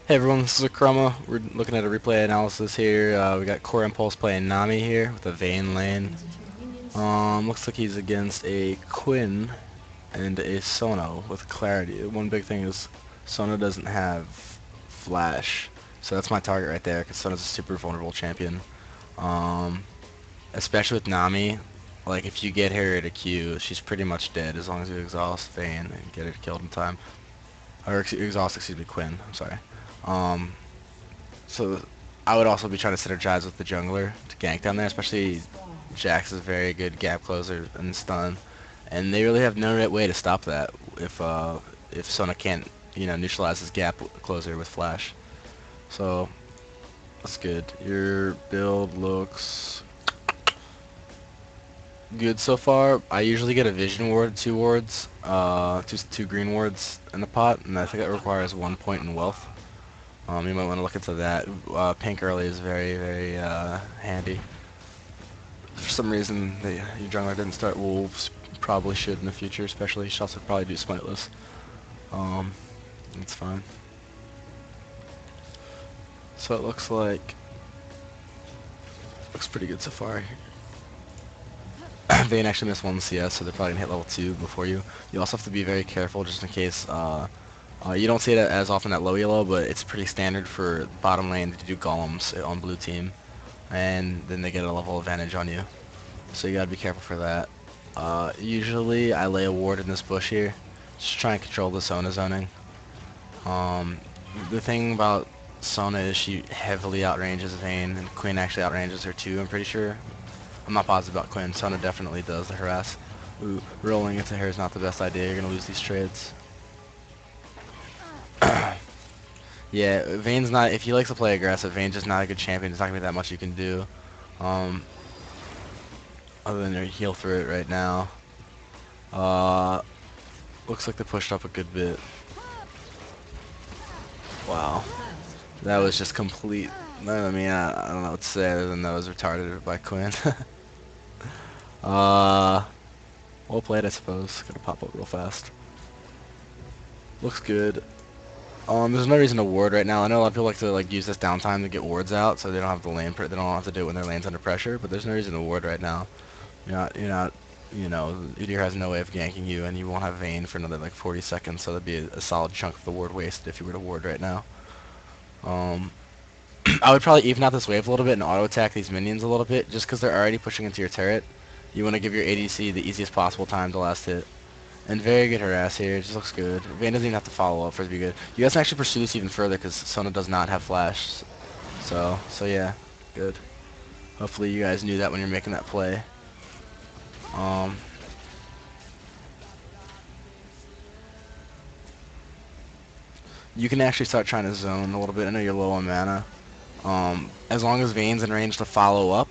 Hey everyone, this is Akromah. We're looking at a replay analysis here. We got CoreEmpulse playing Nami here with a Vayne lane. Looks like he's against a Quinn and a Sona with clarity. One big thing is Sona doesn't have flash, so that's my target right there because Sona's a super vulnerable champion. Um, Especially with Nami, like if you get her at a Q, she's pretty much dead as long as you exhaust Vayne and get her killed in time. Or exhaust, excuse me, Quinn. I'm sorry. Um, So I would also be trying to synergize with the jungler to gank down there, especially Jax is a very good gap closer and stun, and they really have no right way to stop that if Sona can't neutralize his gap closer with flash. So that's good. Your build looks good so far. I usually get a vision ward, two wards, two green wards in the pot, and I think that requires 1 point in wealth. You might want to look into that. Pink early is very handy. For some reason, your jungler didn't start wolves. Probably should in the future, especially. Should also probably do smiteless. Um, it's fine. So it looks pretty good so far. Vayne actually missed 1 CS, so they're probably gonna hit level 2 before you. You also have to be very careful just in case. You don't see it as often at low yellow, but it's pretty standard for bottom lane to do golems on blue team, and then they get a level advantage on you. So you gotta be careful for that. Usually I lay a ward in this bush here, just try and control the Sona zoning. Um, the thing about Sona is she heavily outranges Vayne, and Quinn actually outranges her too, I'm pretty sure. I'm not positive about Quinn. Sona definitely does the harass. Ooh, rolling into her is not the best idea. You're gonna lose these trades. Yeah, Vayne's not. If he likes to play aggressive, Vayne's just not a good champion. There's not gonna be that much you can do, um, other than heal through it right now. Uh, Looks like they pushed up a good bit. Wow, that was just complete. I mean, I don't know what to say other than that was retarded by Quinn. uh, well played, I suppose. Gonna pop up real fast. Looks good. There's no reason to ward right now. I know a lot of people like to use this downtime to get wards out, so they don't have the lane. They don't have to do it when their lane's under pressure. But there's no reason to ward right now. You're not. You know, Udyr has no way of ganking you, and you won't have Vayne for another like 40 seconds. So that'd be a solid chunk of the ward wasted if you were to ward right now. I would probably even out this wave a little bit and auto attack these minions a little bit, just because they're already pushing into your turret. You want to give your ADC the easiest possible time to last hit. And very good harass here. It just looks good. Vayne doesn't even have to follow up for it to be good. You guys can actually pursue this even further because Sona does not have flash. So yeah, good. Hopefully you guys knew that when you're making that play. You can actually start trying to zone a little bit. I know you're low on mana. As long as Vayne's in range to follow up,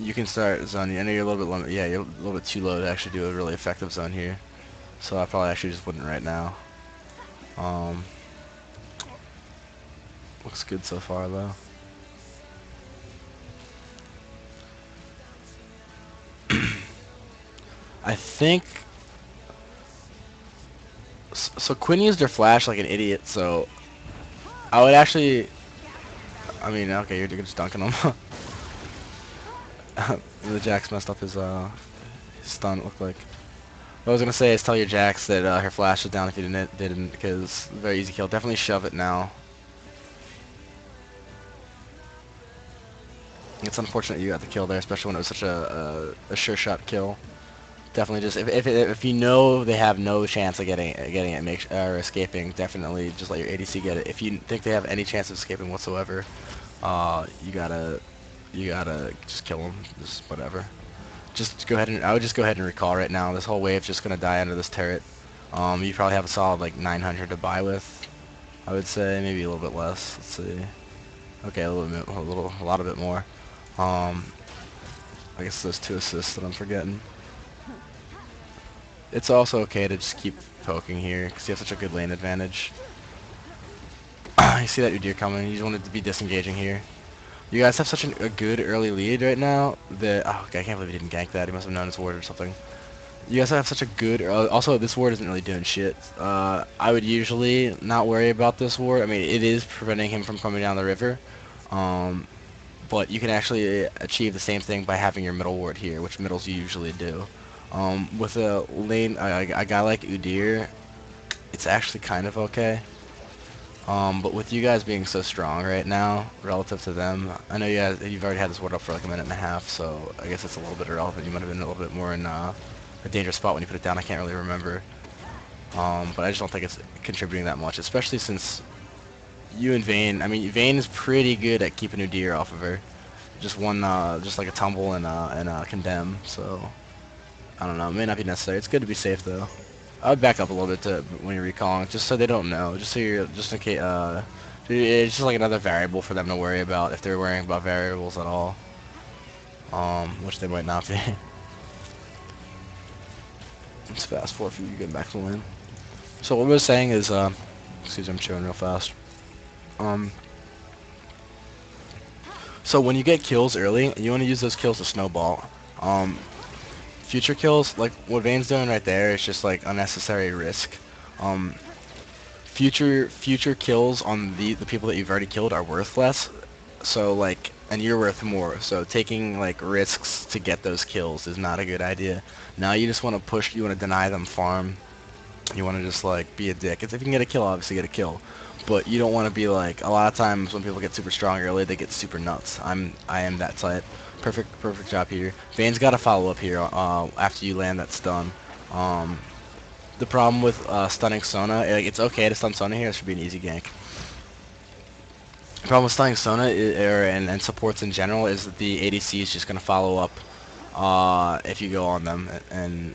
you can start zoning. I know you're a little bit low. Yeah, you're a little bit too low to actually do a really effective zone here. So I probably actually just wouldn't right now. Looks good so far though. I think so. Quinn used her flash like an idiot, so I would actually. I mean, okay, you're just dunking him. The Jax messed up his stun. It looked like. What I was gonna say is tell your Jax that her flash is down if you didn't, because very easy kill. Definitely shove it now. It's unfortunate you got the kill there, especially when it was such a sure shot kill. Definitely just if you know they have no chance of getting it, or escaping, definitely just let your ADC get it. If you think they have any chance of escaping whatsoever, you gotta just kill them. Just whatever. Just go ahead and I would just go ahead and recall right now. This whole wave's just gonna die under this turret. You probably have a solid like 900 to buy with. I would say maybe a little bit less. Let's see. Okay, a lot of bit more. I guess those 2 assists that I'm forgetting. It's also okay to just keep poking here because you have such a good lane advantage. You see that Udyr coming. You just wanted to be disengaging here. You guys have such a good early lead right now that... Oh, okay, I can't believe he didn't gank that. He must have known his ward or something. You guys have such a good. Also, this ward isn't really doing shit. I would usually not worry about this ward. I mean, it is preventing him from coming down the river. Um, but you can actually achieve the same thing by having your middle ward here, which middles you usually do. With a lane, a guy like Udyr, it's actually kind of okay. But with you guys being so strong right now, relative to them, I know you've already had this ward up for like a minute and a half, so I guess it's a little bit irrelevant. You might have been a little bit more in a dangerous spot when you put it down. I can't really remember. But I just don't think it's contributing that much, especially since you and Vayne, I mean, Vayne is pretty good at keeping Udyr off of her. Just one, just like a tumble and a condemn, so I don't know. It may not be necessary. It's good to be safe though. I would back up a little bit to when you're recalling, just so they don't know, just so you're, just in case, it's just like another variable for them to worry about if they're worrying about variables at all, which they might not be. Let's fast forward for you getting back to the lane. So what I was saying is, excuse me, I'm chewing real fast. So when you get kills early, you want to use those kills to snowball. Future kills, like what Vayne's doing right there, is just like unnecessary risk. Future kills on the people that you've already killed are worth less. So like, and you're worth more. So taking like risks to get those kills is not a good idea. Now you just want to push, you want to deny them farm. You want to just like be a dick. If you can get a kill, obviously get a kill. But you don't want to be like, a lot of times when people get super strong early, they get super nuts. I am that type. Perfect job here. Vayne's got to follow up here after you land that stun. The problem with stunning Sona, like, it's okay to stun Sona here. It should be an easy gank. The problem with stunning Sona and supports in general is that the ADC is just going to follow up if you go on them, and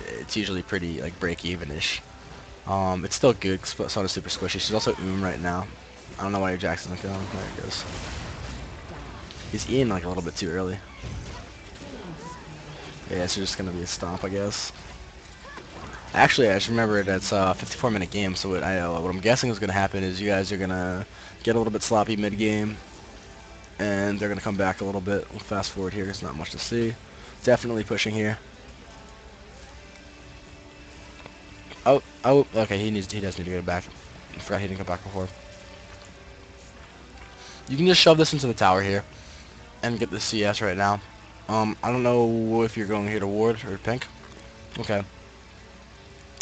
it's usually pretty like break even-ish. It's still good because Sona's super squishy. She's also right now. I don't know why your Jax isn't going. There it goes. He's eating like a little bit too early. Yeah, it's just gonna be a stomp, I guess. Actually, I just remembered it's a 54-minute game, so what I'm guessing is gonna happen is you guys are gonna get a little bit sloppy mid-game, and they're gonna come back a little bit. We'll fast forward here. There's not much to see. Definitely pushing here. Oh, okay. He does need to get back. I forgot he didn't come back before. You can just shove this into the tower here and get the CS right now. I don't know if you're going here to ward or pink. Okay.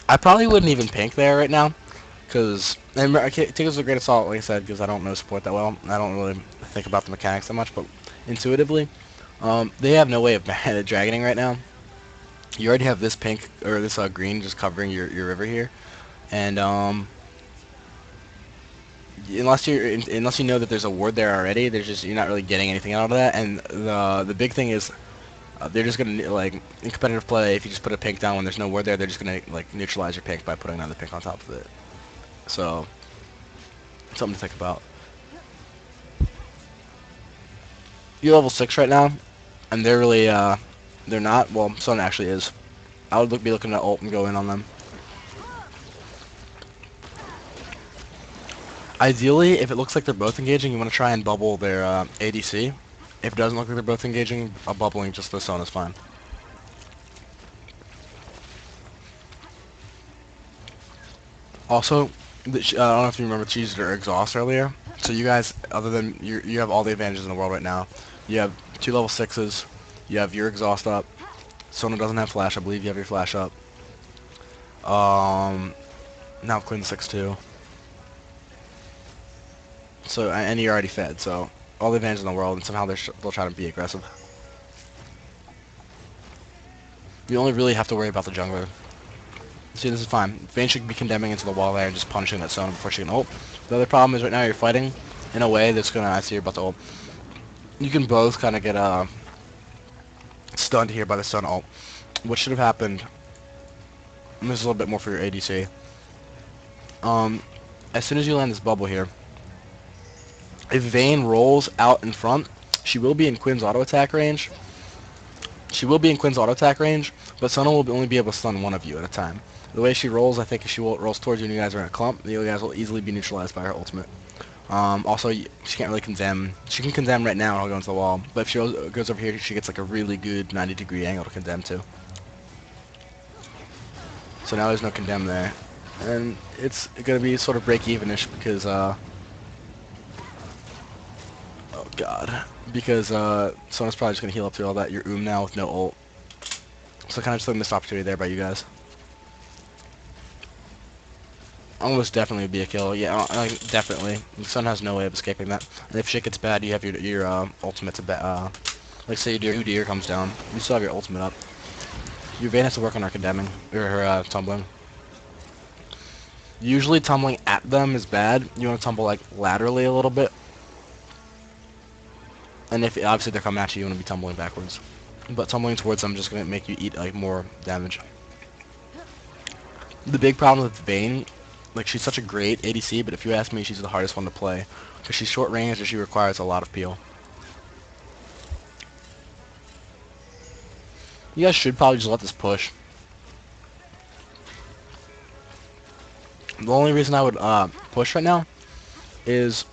I probably wouldn't even pink there right now, because I take this with a grain of salt, like I said, because I don't know support that well. I don't really think about the mechanics that much, but intuitively, they have no way of dragoning right now. You already have this pink or this green just covering your river here, and unless you know that there's a ward there already, you're not really getting anything out of that. And the big thing is they're just gonna, like, in competitive play, if you just put a pink down when there's no ward there, they're just gonna like neutralize your pink by putting another pink on top of it. So something to think about. You're level 6 right now, and they're really they're not. Well, Sona actually is. I would be looking at ult and go in on them. Ideally, if it looks like they're both engaging, you want to try and bubble their ADC. If it doesn't look like they're both engaging, bubbling just the Sona is fine. Also, I don't know if you remember, she used her exhaust earlier. So you guys, other than you have all the advantages in the world right now. You have 2 level 6s. You have your exhaust up. Sona doesn't have flash. I believe you have your flash up. Now Quinn 6-2. So, and you're already fed, so all the advantages in the world, and somehow they'll try to be aggressive. You only really have to worry about the jungler. See, this is fine. Vayne should be condemning into the wall there and just punishing that Sona before she can ult. The other problem is right now you're fighting in a way that's gonna, I see you're about to ult. You can both kind of get stunned here by the Sona ult. What should have happened, and this is a little bit more for your ADC. As soon as you land this bubble here, if Vayne rolls out in front, she will be in Quinn's auto attack range. But Sona will only be able to stun one of you at a time. The way she rolls, I think if she rolls towards you and you guys are in a clump, you guys will easily be neutralized by her ultimate. Also, she can't really condemn. She can condemn right now and I'll go into the wall. But if she goes over here, she gets like a really good 90-degree angle to condemn to. So now there's no condemn there. And it's going to be sort of break-even-ish because, oh god, because Sona's probably just going to heal up through all that your now with no ult. So kind of just a missed opportunity there by you guys. Almost definitely would be a kill. Yeah, definitely. The Sun has no way of escaping that. And if shit gets bad, you have your ultimate to like say your Udyr comes down, you still have your ultimate up. Your Vayne has to work on her condemning or her tumbling. Usually tumbling at them is bad. You want to tumble like laterally a little bit. And if obviously they're coming at you, you want to be tumbling backwards. But tumbling towards them is just gonna make you eat like more damage. The big problem with Vayne, like she's such a great ADC, but if you ask me, she's the hardest one to play because she's short range and she requires a lot of peel. You guys should probably just let this push. The only reason I would push right now is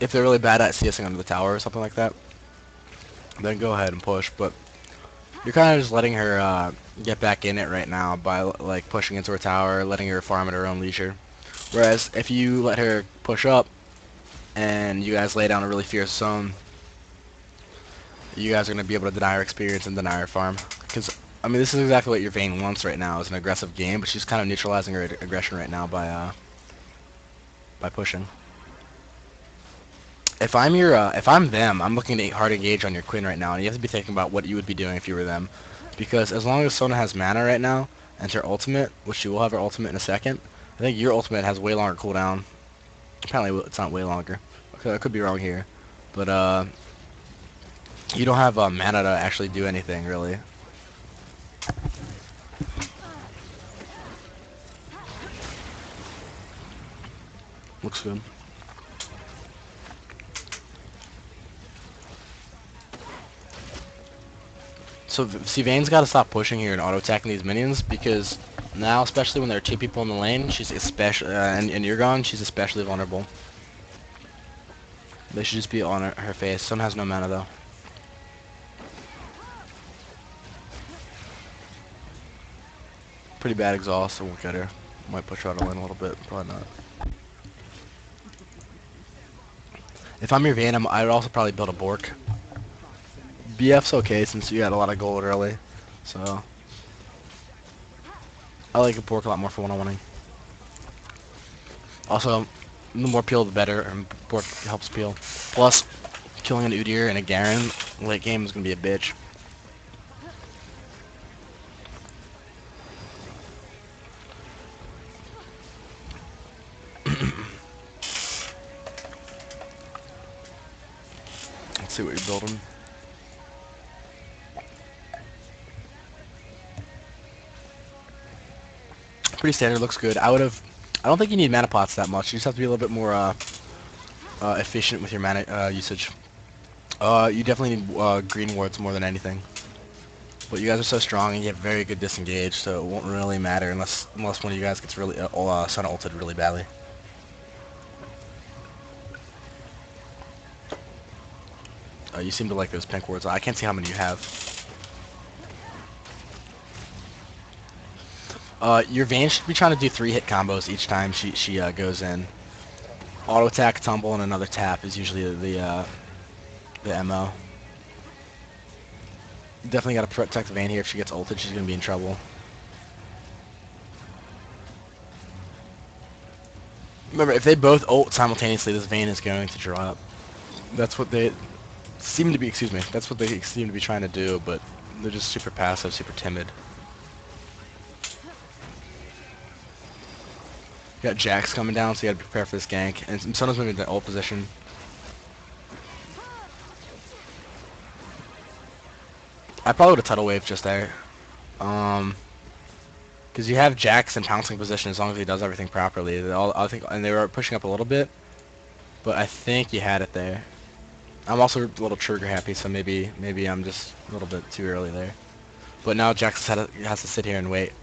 if they're really bad at CSing under the tower or something like that, then go ahead and push. But you're kind of just letting her get back in it right now by like pushing into her tower, letting her farm at her own leisure. Whereas if you let her push up and you guys lay down a really fierce zone, you guys are going to be able to deny her experience and deny her farm. Because, I mean, this is exactly what your Vayne wants right now, is an aggressive game, but she's kind of neutralizing her aggression right now by pushing. If I'm them, I'm looking to hard engage on your Quinn right now, and you have to be thinking about what you would be doing if you were them. Because as long as Sona has mana right now, and her ultimate, which she will have her ultimate in a second, I think your ultimate has way longer cooldown. Apparently it's not way longer. Okay, I could be wrong here. But, you don't have mana to actually do anything, really. Looks good. So, see, Vayne's got to stop pushing here and auto-attacking these minions, because now, especially when there are two people in the lane, she's especially, and you're gone, she's especially vulnerable. They should just be on her face. Sona has no mana, though. Pretty bad exhaust, so we'll get her. Might push her out of lane a little bit, probably not. If I'm your Vayne, I'd also probably build a Bork. BF's okay since you had a lot of gold early, so I like a Bork a lot more for one-on-oneing. Also, the more peel the better, and Bork helps peel. Plus, killing an Udyr and a Garen late game is gonna be a bitch. Let's see what you're building. Pretty standard, looks good. I don't think you need mana pots that much. You just have to be a little bit more efficient with your mana usage. You definitely need green wards more than anything. But you guys are so strong and you have very good disengage, so it won't really matter unless one of you guys gets really Sona ulted really badly. You seem to like those pink wards. I can't see how many you have. Your Vayne should be trying to do 3-hit combos each time she goes in. Auto attack, tumble, and another tap is usually the MO. You definitely got to protect Vayne here. If she gets ulted, she's gonna be in trouble. Remember, if they both ult simultaneously, this Vayne is going to drop. That's what they seem to be. Excuse me. That's what they seem to be trying to do, but they're just super passive, super timid. You got Jax coming down, so you gotta prepare for this gank. And Sona's moving to ult position. I probably would have tidal wave just there. Because you have Jax in pouncing position as long as he does everything properly. I think, and they were pushing up a little bit, but I think you had it there. I'm also a little trigger happy, so maybe I'm just a little bit too early there. But now Jax has to sit here and wait.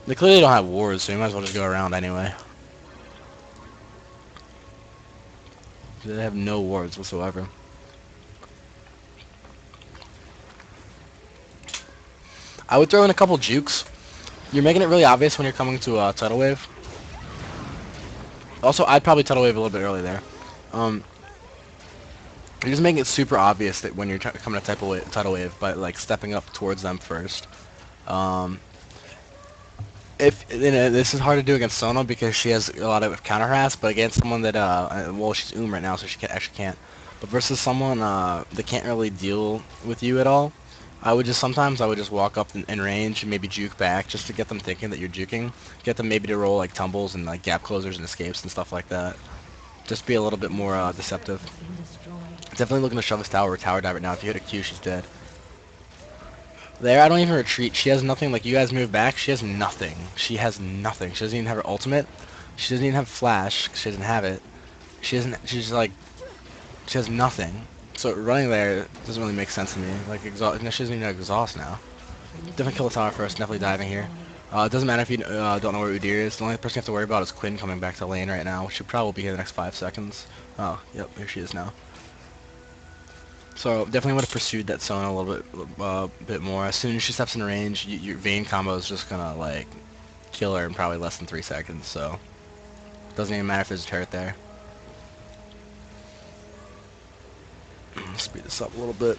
They clearly don't have wards, so you might as well just go around anyway. They have no wards whatsoever. I would throw in a couple jukes. You're making it really obvious when you're coming to a tidal wave. Also, I'd probably tidal wave a little bit early there. You're just making it super obvious that when you're coming to tidal wave by like stepping up towards them first. Um, if this is hard to do against Sona because she has a lot of counter harass, but against someone that well, she's right now, so she actually can't. But versus someone that can't really deal with you at all, I would just walk up in range and maybe juke back just to get them thinking that you're juking. Get them maybe to roll like tumbles and like gap closers and escapes and stuff like that. Just be a little bit more deceptive. Definitely looking to shove his tower or tower dive right now. If you hit a Q, she's dead. There, I don't even retreat. She has nothing. Like, you guys move back, she has nothing. She has nothing. She doesn't even have her ultimate. She doesn't even have flash, 'cause she doesn't have it. She's like, she has nothing. So running there doesn't really make sense to me. Like, exhaust, no, she doesn't even have exhaust now. Definitely kill the tower first, definitely diving here. It doesn't matter if you don't know where Udyr is. The only person you have to worry about is Quinn coming back to lane right now, which should probably be here in the next 5 seconds. Oh, yep, here she is now. So definitely would have pursued that Sona a little bit more. As soon as she steps in range, your Vayne combo is just gonna like kill her in probably less than 3 seconds. So doesn't even matter if there's a turret there. Speed this up a little bit.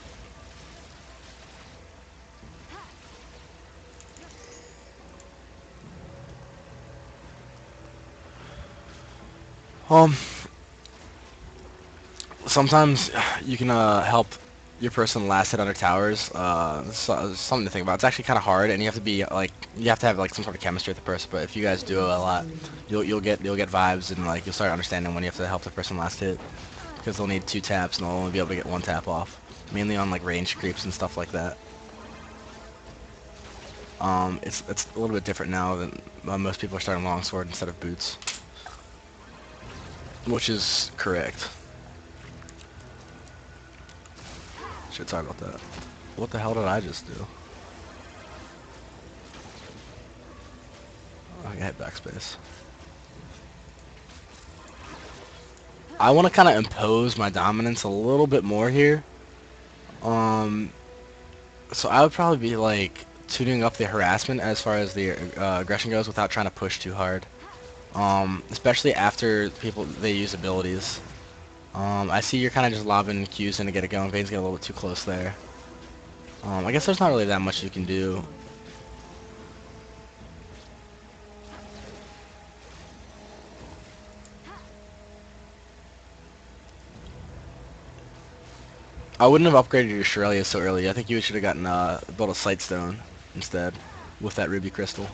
Sometimes you can help your person last hit under towers. Something to think about. It's actually kind of hard, and you have to be like you have to have like some sort of chemistry with the person. But if you guys do it a lot, you'll get vibes, and like you'll start understanding when you have to help the person last hit, because they'll need 2 taps and they'll only be able to get 1 tap off, mainly on like range creeps and stuff like that. It's a little bit different now than most people are starting longsword instead of boots, which is correct. Shit, sorry about that. What the hell did I just do? I hit backspace. I want to kind of impose my dominance a little bit more here. So I would probably be like tuning up the harassment as far as the aggression goes without trying to push too hard. Especially after they use abilities. I see you're kind of just lobbing Qs in to get it going. Vayne's getting a little bit too close there. I guess there's not really that much you can do. I wouldn't have upgraded your Shrelia so early. I think you should have gotten built a Sightstone instead with that Ruby Crystal.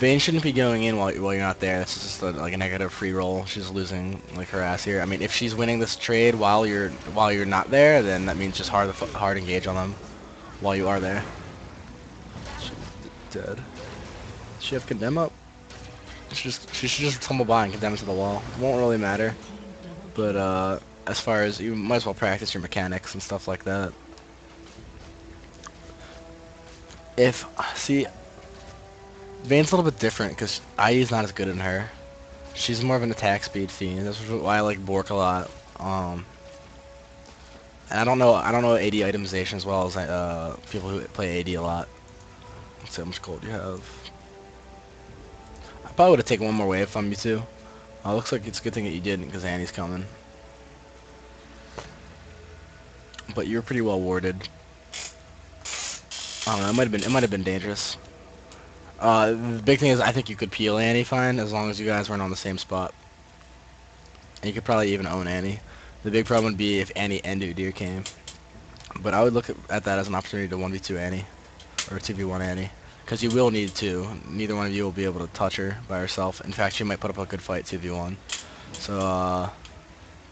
Vayne shouldn't be going in while you're not there. This is just like a negative free roll. She's losing like her ass here. I mean, if she's winning this trade while you're not there, then that means just hard engage on them while you are there. She's dead. Does she have condemn up? She should just tumble by and condemn to the wall. It won't really matter. But as far as you might as well practice your mechanics and stuff like that. See. Vayne's a little bit different because IE's not as good in her. She's more of an attack speed fiend. That's why I like Bork a lot. And I don't know AD itemization as well as people who play AD a lot. Let's see how much gold you have. I probably would have taken one more wave from you too. Looks like it's a good thing that you didn't because Annie's coming. But you're pretty well warded. I don't know. It might have been dangerous. The big thing is I think you could peel Annie fine as long as you guys weren't on the same spot. And you could probably even own Annie. The big problem would be if Annie and Udyr came. But I would look at that as an opportunity to 1v2 Annie. Or 2v1 Annie. Because you will need to. Neither one of you will be able to touch her by herself. In fact, she might put up a good fight 2v1. So,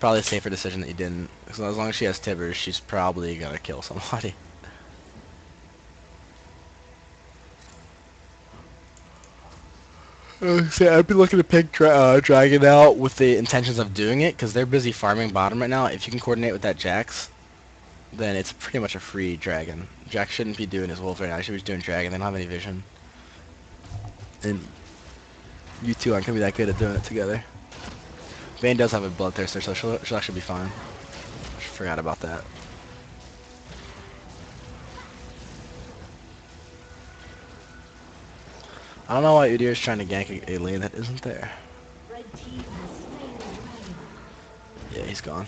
probably a safer decision that you didn't. So as long as she has Tibbers, she's probably gonna kill somebody. I'd be looking to pick Dragon out with the intentions of doing it, because they're busy farming bottom right now. If you can coordinate with that Jax, then it's pretty much a free Dragon. Jax shouldn't be doing his wolf right now. He should be doing Dragon. They don't have any vision. And you two aren't going to be that good at doing it together. Vayne does have a Bloodthirster, so she'll actually be fine. I forgot about that. I don't know why Udyr is trying to gank a lane that isn't there. Yeah, he's gone.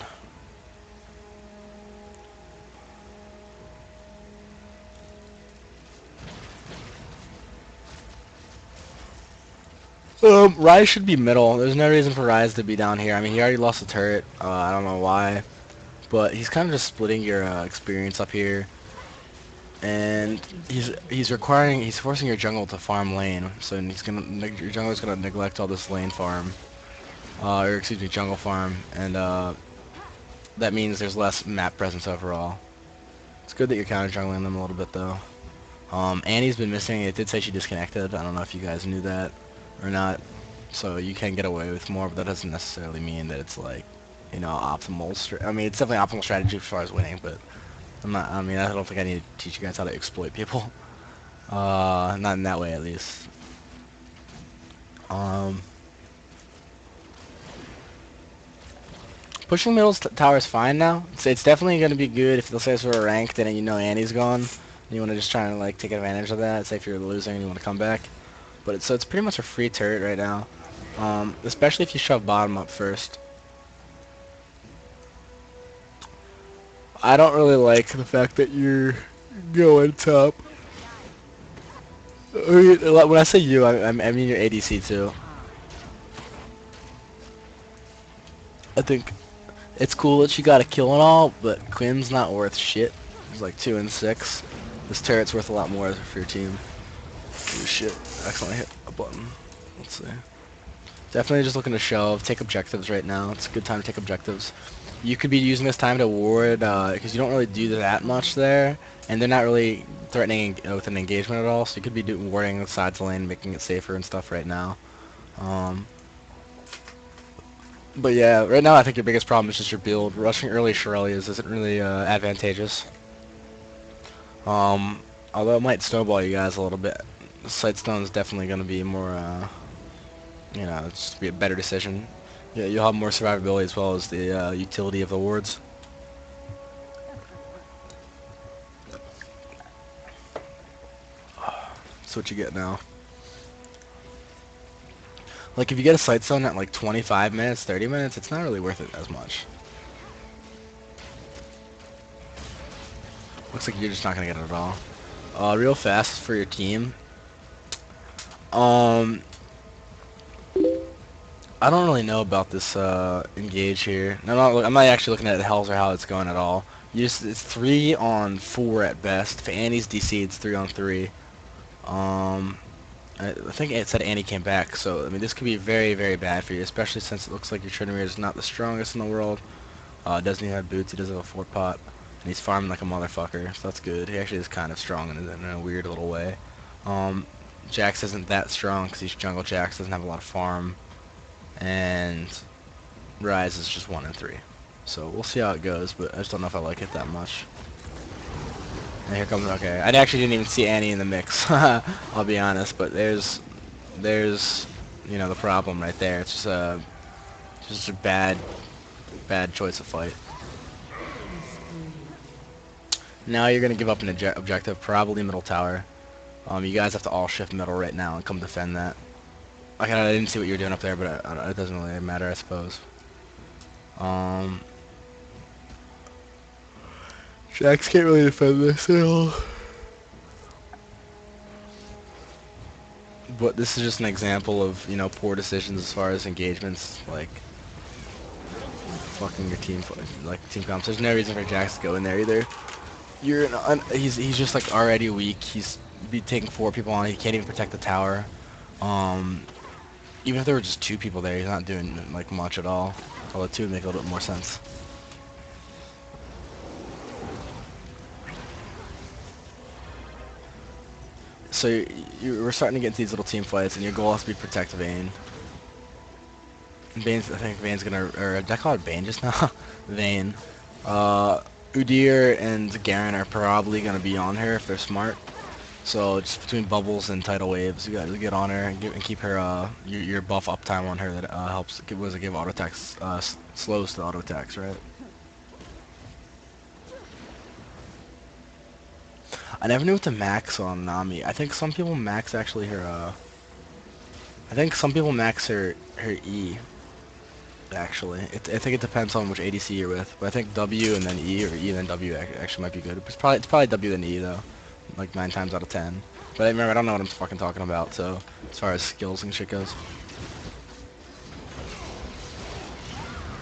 Ryze should be middle. There's no reason for Ryze to be down here. I mean, he already lost the turret. I don't know why. But he's kind of just splitting your experience up here. And he's forcing your jungle to farm lane. So your jungler's gonna neglect all this lane farm. Or excuse me, jungle farm. And that means there's less map presence overall. It's good that you're counter jungling them a little bit though. Annie's been missing. It did say she disconnected. I don't know if you guys knew that or not. So you can get away with more, but that doesn't necessarily mean that it's like, you know, optimal. I mean, it's definitely optimal strategy as far as winning, but I'm not. I mean, I don't think I need to teach you guys how to exploit people. Not in that way, at least. Um, Pushing middle tower is fine now. It's definitely going to be good if let's say we're ranked and you know Annie's gone. And you want to just try and like take advantage of that. Say if you're losing and you want to come back. But it's pretty much a free turret right now. Especially if you shove bottom up first. I don't really like the fact that you're going top. I mean, when I say you, I mean your ADC too. I think it's cool that you got a kill and all, but Quinn's not worth shit. He's like 2 and 6. This turret's worth a lot more for your team. Oh shit! Accidentally hit a button. Let's see. Definitely just looking to shove, take objectives right now. It's a good time to take objectives. You could be using this time to ward, because you don't really do that much there, and they're not really threatening with an engagement at all, so you could be doing warding the sides of the lane, making it safer and stuff right now. But yeah, right now I think your biggest problem is just your build. Rushing early Shirelias isn't really advantageous. Although it might snowball you guys a little bit. Sightstone is definitely going to be more, you know, it's just be a better decision. Yeah, you'll have more survivability as well as the utility of the wards. That's what you get now. Like, if you get a Sightstone at like 25 minutes, 30 minutes, it's not really worth it as much. Looks like you're just not going to get it at all. Real fast for your team. I don't really know about this engage here. I'm not actually looking at Hells or how it's going at all. It's 3 on 4 at best. For Annie's DC, it's 3 on 3. I think it said Annie came back, so I mean this could be very, very bad for you, especially since it looks like your Trinity is not the strongest in the world. Doesn't even have boots. He doesn't have a 4-pot, and he's farming like a motherfucker, so that's good. He actually is kind of strong in a weird little way. Jax isn't that strong because he's jungle Jax, doesn't have a lot of farm. And Ryze is just 1 and 3. So we'll see how it goes, but I just don't know if I like it that much. And here comes, okay, I actually didn't even see Annie in the mix, I'll be honest, but there's, you know, the problem right there. It's just a bad choice of fight. Now you're gonna give up an objective, probably middle tower. You guys have to all shift middle right now and come defend that. I didn't see what you were doing up there, but it doesn't really matter, I suppose. Jax can't really defend this at all. But this is just an example of, you know, poor decisions as far as engagements, like fucking your team, like team comps. There's no reason for Jax to go in there either. He's just like already weak. He's be taking 4 people on. He can't even protect the tower. Even if there were just 2 people there, he's not doing like much at all. Although 2 would make a little bit more sense. So we're starting to get into these little team fights, and your goal has to be protect Vayne. I think Vayne's gonna, or did I call it Bane just now? Vayne. Udyr and Garen are probably gonna be on her if they're smart. So just between bubbles and tidal waves, you gotta get on her and keep her your buff uptime on her that helps. Give auto attacks, slows the auto attacks, right? I never knew what to max on Nami. I think some people max actually her I think some people max her E. Actually, I think it depends on which ADC you're with. But I think W and then E, or E and then W actually might be good. It's probably W then E though, like 9 times out of 10. But remember, I don't know what I'm fucking talking about. So as far as skills and shit goes,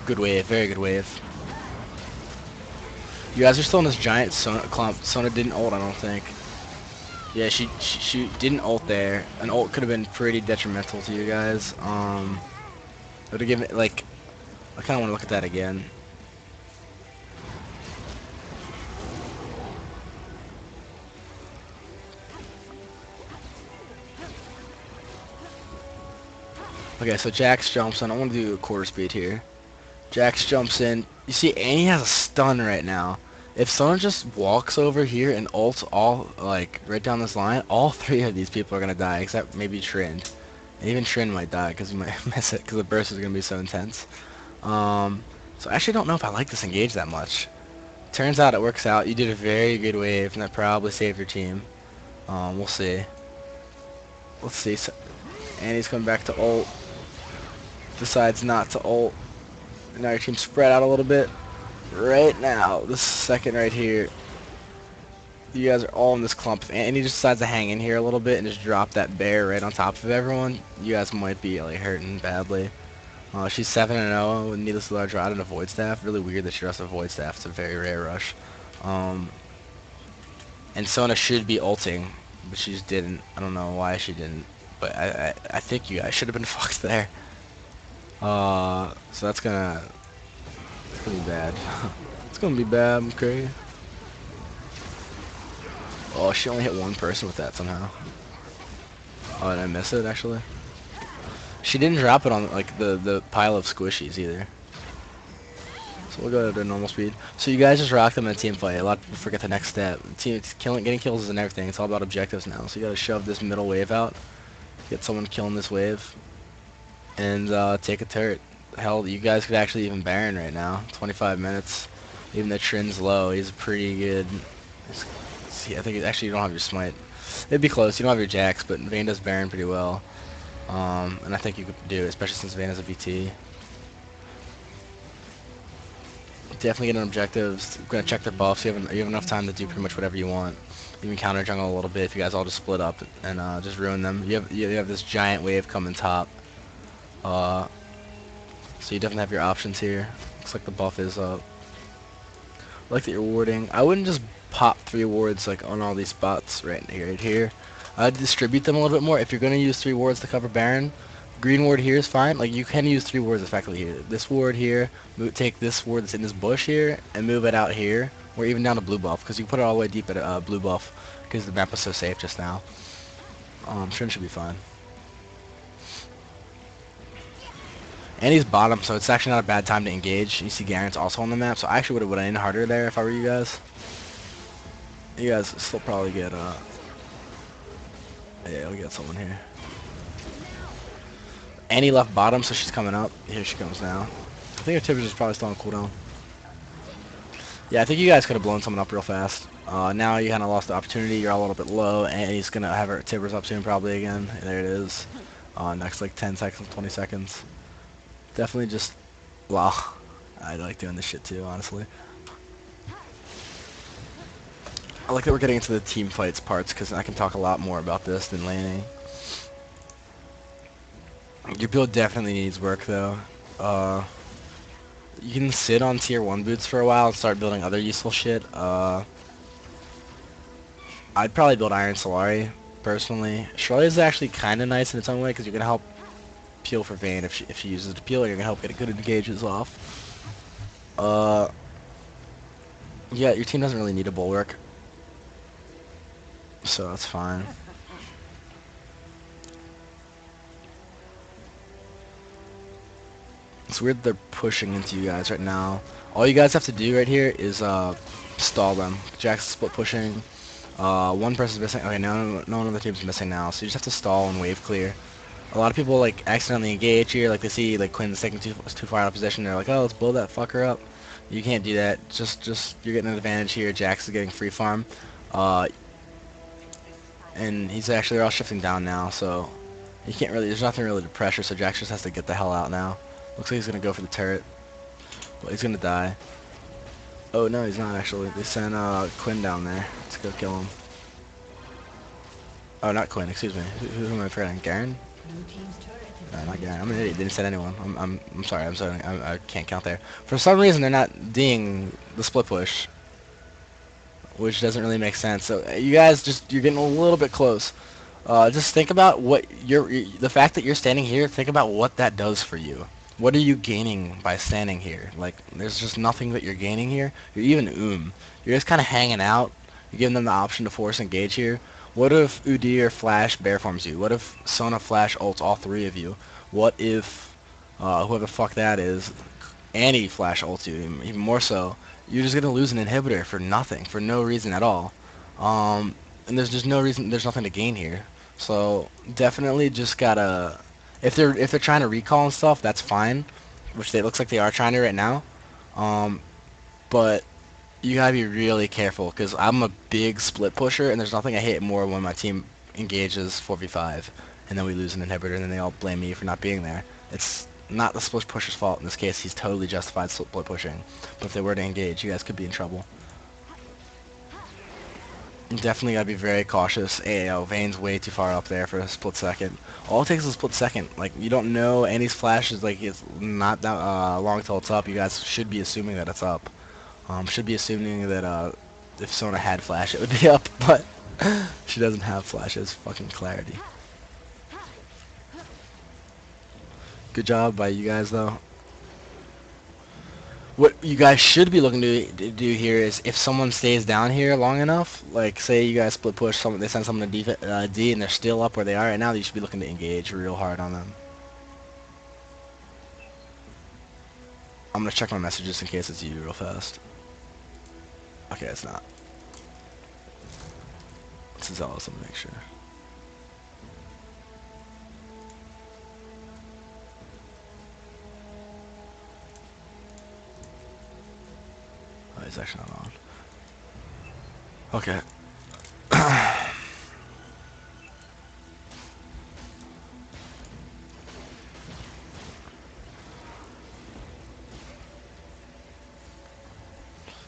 good wave, very good wave. You guys are still in this giant Sona clump. Sona didn't ult, I don't think. Yeah, she didn't ult there. An ult could have been pretty detrimental to you guys. It would have given like, I kind of want to look at that again. Okay, so Jax jumps in. I want to do a quarter speed here. Jax jumps in. You see, and he has a stun right now. If someone just walks over here and ults all, like, right down this line, all three of these people are going to die, except maybe Trin. And even Trin might die, because he might miss it, because the burst is going to be so intense. So I actually don't know if I like this engage that much. Turns out it works out. You did a very good wave, and that probably saved your team. We'll see. Let's see. So, and he's coming back to ult. Decides not to ult. Now your team spread out a little bit. Right now, this second right here, you guys are all in this clump. And he just decides to hang in here a little bit and just drop that bear right on top of everyone. You guys might be like hurting badly. She's 7-0 with needless to large rod and a void staff. Really weird that she rushed a void staff. It's a very rare rush. And Sona should be ulting, but she just didn't. I don't know why she didn't, but I think you guys should have been fucked there. So it's gonna be bad. It's gonna be bad, okay? Oh, she only hit one person with that somehow. Oh, did I miss it, actually? She didn't drop it on, like, the pile of squishies, either. So we'll go to normal speed. So you guys just rock them in a team fight. A lot of people forget the next step. Getting kills isn't everything. It's all about objectives now. So you gotta shove this middle wave out. Get someone killing this wave. And take a turret. Hell, you guys could actually even Baron right now. 25 minutes. Even though Trin's low, he's pretty good. See, I think actually you don't have your smite. It'd be close. You don't have your Jax, but Vayne does Baron pretty well. And I think you could do it, especially since Vayne has a VT. Definitely getting objectives. We're gonna check their buffs. You have enough time to do pretty much whatever you want. Even counter jungle a little bit if you guys all just split up and just ruin them. You have this giant wave coming top. So you definitely have your options here. Looks like the buff is up. I like that you're warding. I wouldn't just pop 3 wards like on all these spots right here. I'd distribute them a little bit more. If you're gonna use 3 wards to cover Baron, green ward here is fine. Like you can use 3 wards effectively here. This ward here, take this ward that's in this bush here and move it out here, or even down to blue buff, because you can put it all the way deep at blue buff, because the map was so safe just now. Trin should be fine. And he's bottom, so it's actually not a bad time to engage. You see Garen's also on the map, so I actually would have went in harder there if I were you guys. You guys still probably get, yeah, we got someone here. And he left bottom, so she's coming up. Here she comes now. I think her Tibbers is probably still on cooldown. Yeah, I think you guys could have blown someone up real fast. Now you kind of lost the opportunity. You're all a little bit low, and he's going to have her Tibbers up soon probably again. And there it is. Next like 10 seconds, 20 seconds. Definitely just, wow. I like doing this shit too, honestly. I like that we're getting into the team fights parts, because I can talk a lot more about this than laning. Your build definitely needs work, though. You can sit on tier 1 boots for a while and start building other useful shit. I'd probably build Iron Solari, personally. Shirley is actually kind of nice in its own way, because you're going to help peel for Vayne if she uses it to peel, you're going to help get good engages off. Yeah, your team doesn't really need a bulwark, so that's fine. It's weird they're pushing into you guys right now. All you guys have to do right here is stall them. Jack's split pushing. One person's missing. Okay, no one on the team's missing now, so you just have to stall and wave clear. A lot of people like accidentally engage here, like they see like Quinn's taking too far out of position. They're like, oh, let's blow that fucker up. You can't do that. Just you're getting an advantage here. Jax is getting free farm, and he's actually all shifting down now. So You can't really, there's nothing really to pressure, so Jax just has to get the hell out now. Looks like he's gonna go for the turret. Well, he's gonna die. Oh no, he's not actually. They sent Quinn down there. Let's go kill him. Oh, not Quinn, excuse me. Who am I forgetting? Garen? No, not Garen. I'm an idiot. They didn't send anyone. I'm sorry. I'm sorry. I can't count there. For some reason, they're not D'ing the split push, which doesn't really make sense. So you guys you're getting a little bit close. Just think about what the fact that you're standing here. Think about what that does for you. What are you gaining by standing here? Like, there's just nothing that you're gaining here. You're even You're just kind of hanging out. You're giving them the option to force engage here. What if Udyr Flash bear forms you? What if Sona Flash ults all three of you? What if whoever the fuck that is, Annie Flash ults you? Even more so, you're just gonna lose an inhibitor for nothing, for no reason at all. And there's just no reason. There's nothing to gain here. So definitely just gotta. If they're trying to recall and stuff, that's fine, which it looks like they are trying to right now. But you gotta be really careful because I'm a big split pusher, and there's nothing I hate more when my team engages 4v5, and then we lose an inhibitor, and then they all blame me for not being there. It's not the split pusher's fault in this case. He's totally justified split pushing. But if they were to engage, you guys could be in trouble. Definitely gotta be very cautious. AO, Vayne's way too far up there for a split second. All it takes is a split second. Like, you don't know Annie's flash is, like, it's not that long till it's up. You guys should be assuming that it's up. Should be assuming that if Sona had flash, it would be up, but she doesn't have flash. It's fucking clarity. Good job by you guys, though. What you guys should be looking to do here is if someone stays down here long enough, like say you guys split push, they send someone to D and they're still up where they are right now, you should be looking to engage real hard on them. I'm gonna check my messages in case it's you real fast. Okay, it's not. This is all, so make sure. Oh, he's actually not on. Okay.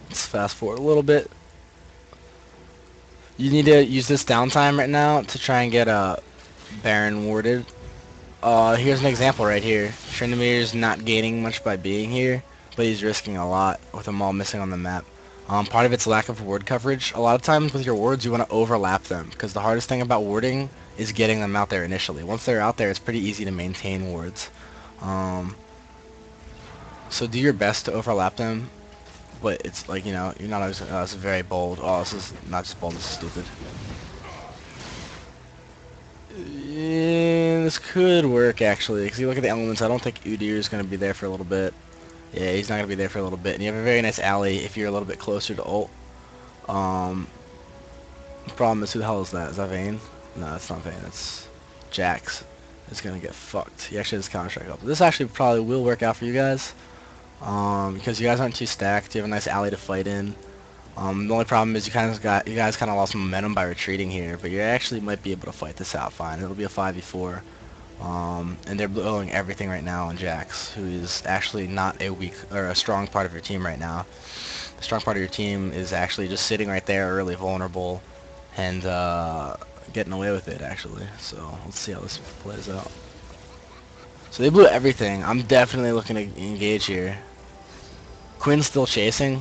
Let's fast forward a little bit. You need to use this downtime right now to try and get Baron warded. Here's an example right here. Trindamir's not gaining much by being here, but he's risking a lot with them all missing on the map. Part of it's lack of ward coverage. A lot of times with your wards, you want to overlap them, because the hardest thing about warding is getting them out there initially. Once they're out there, it's pretty easy to maintain wards. So do your best to overlap them, but it's like, you know, you're not always very bold. Oh, this is not just bold, this is stupid. Yeah, this could work actually, because you look at the elements, I don't think Udyr is going to be there for a little bit. Yeah, he's not going to be there for a little bit. And you have a very nice alley if you're a little bit closer to ult. The problem is, who the hell is that? Is that Vayne? No, that's not Vayne. That's Jax. It's going to get fucked. He actually has Counter-Strike up. This actually probably will work out for you guys. Because you guys aren't too stacked. You have a nice alley to fight in. The only problem is you guys kind of lost momentum by retreating here, but you actually might be able to fight this out fine. It'll be a 5v4. And they're blowing everything right now on Jax, who is actually not a weak or a strong part of your team right now. The strong part of your team is actually just sitting right there, really vulnerable, and getting away with it actually. So let's see how this plays out. So they blew everything. I'm definitely looking to engage here. Quinn's still chasing.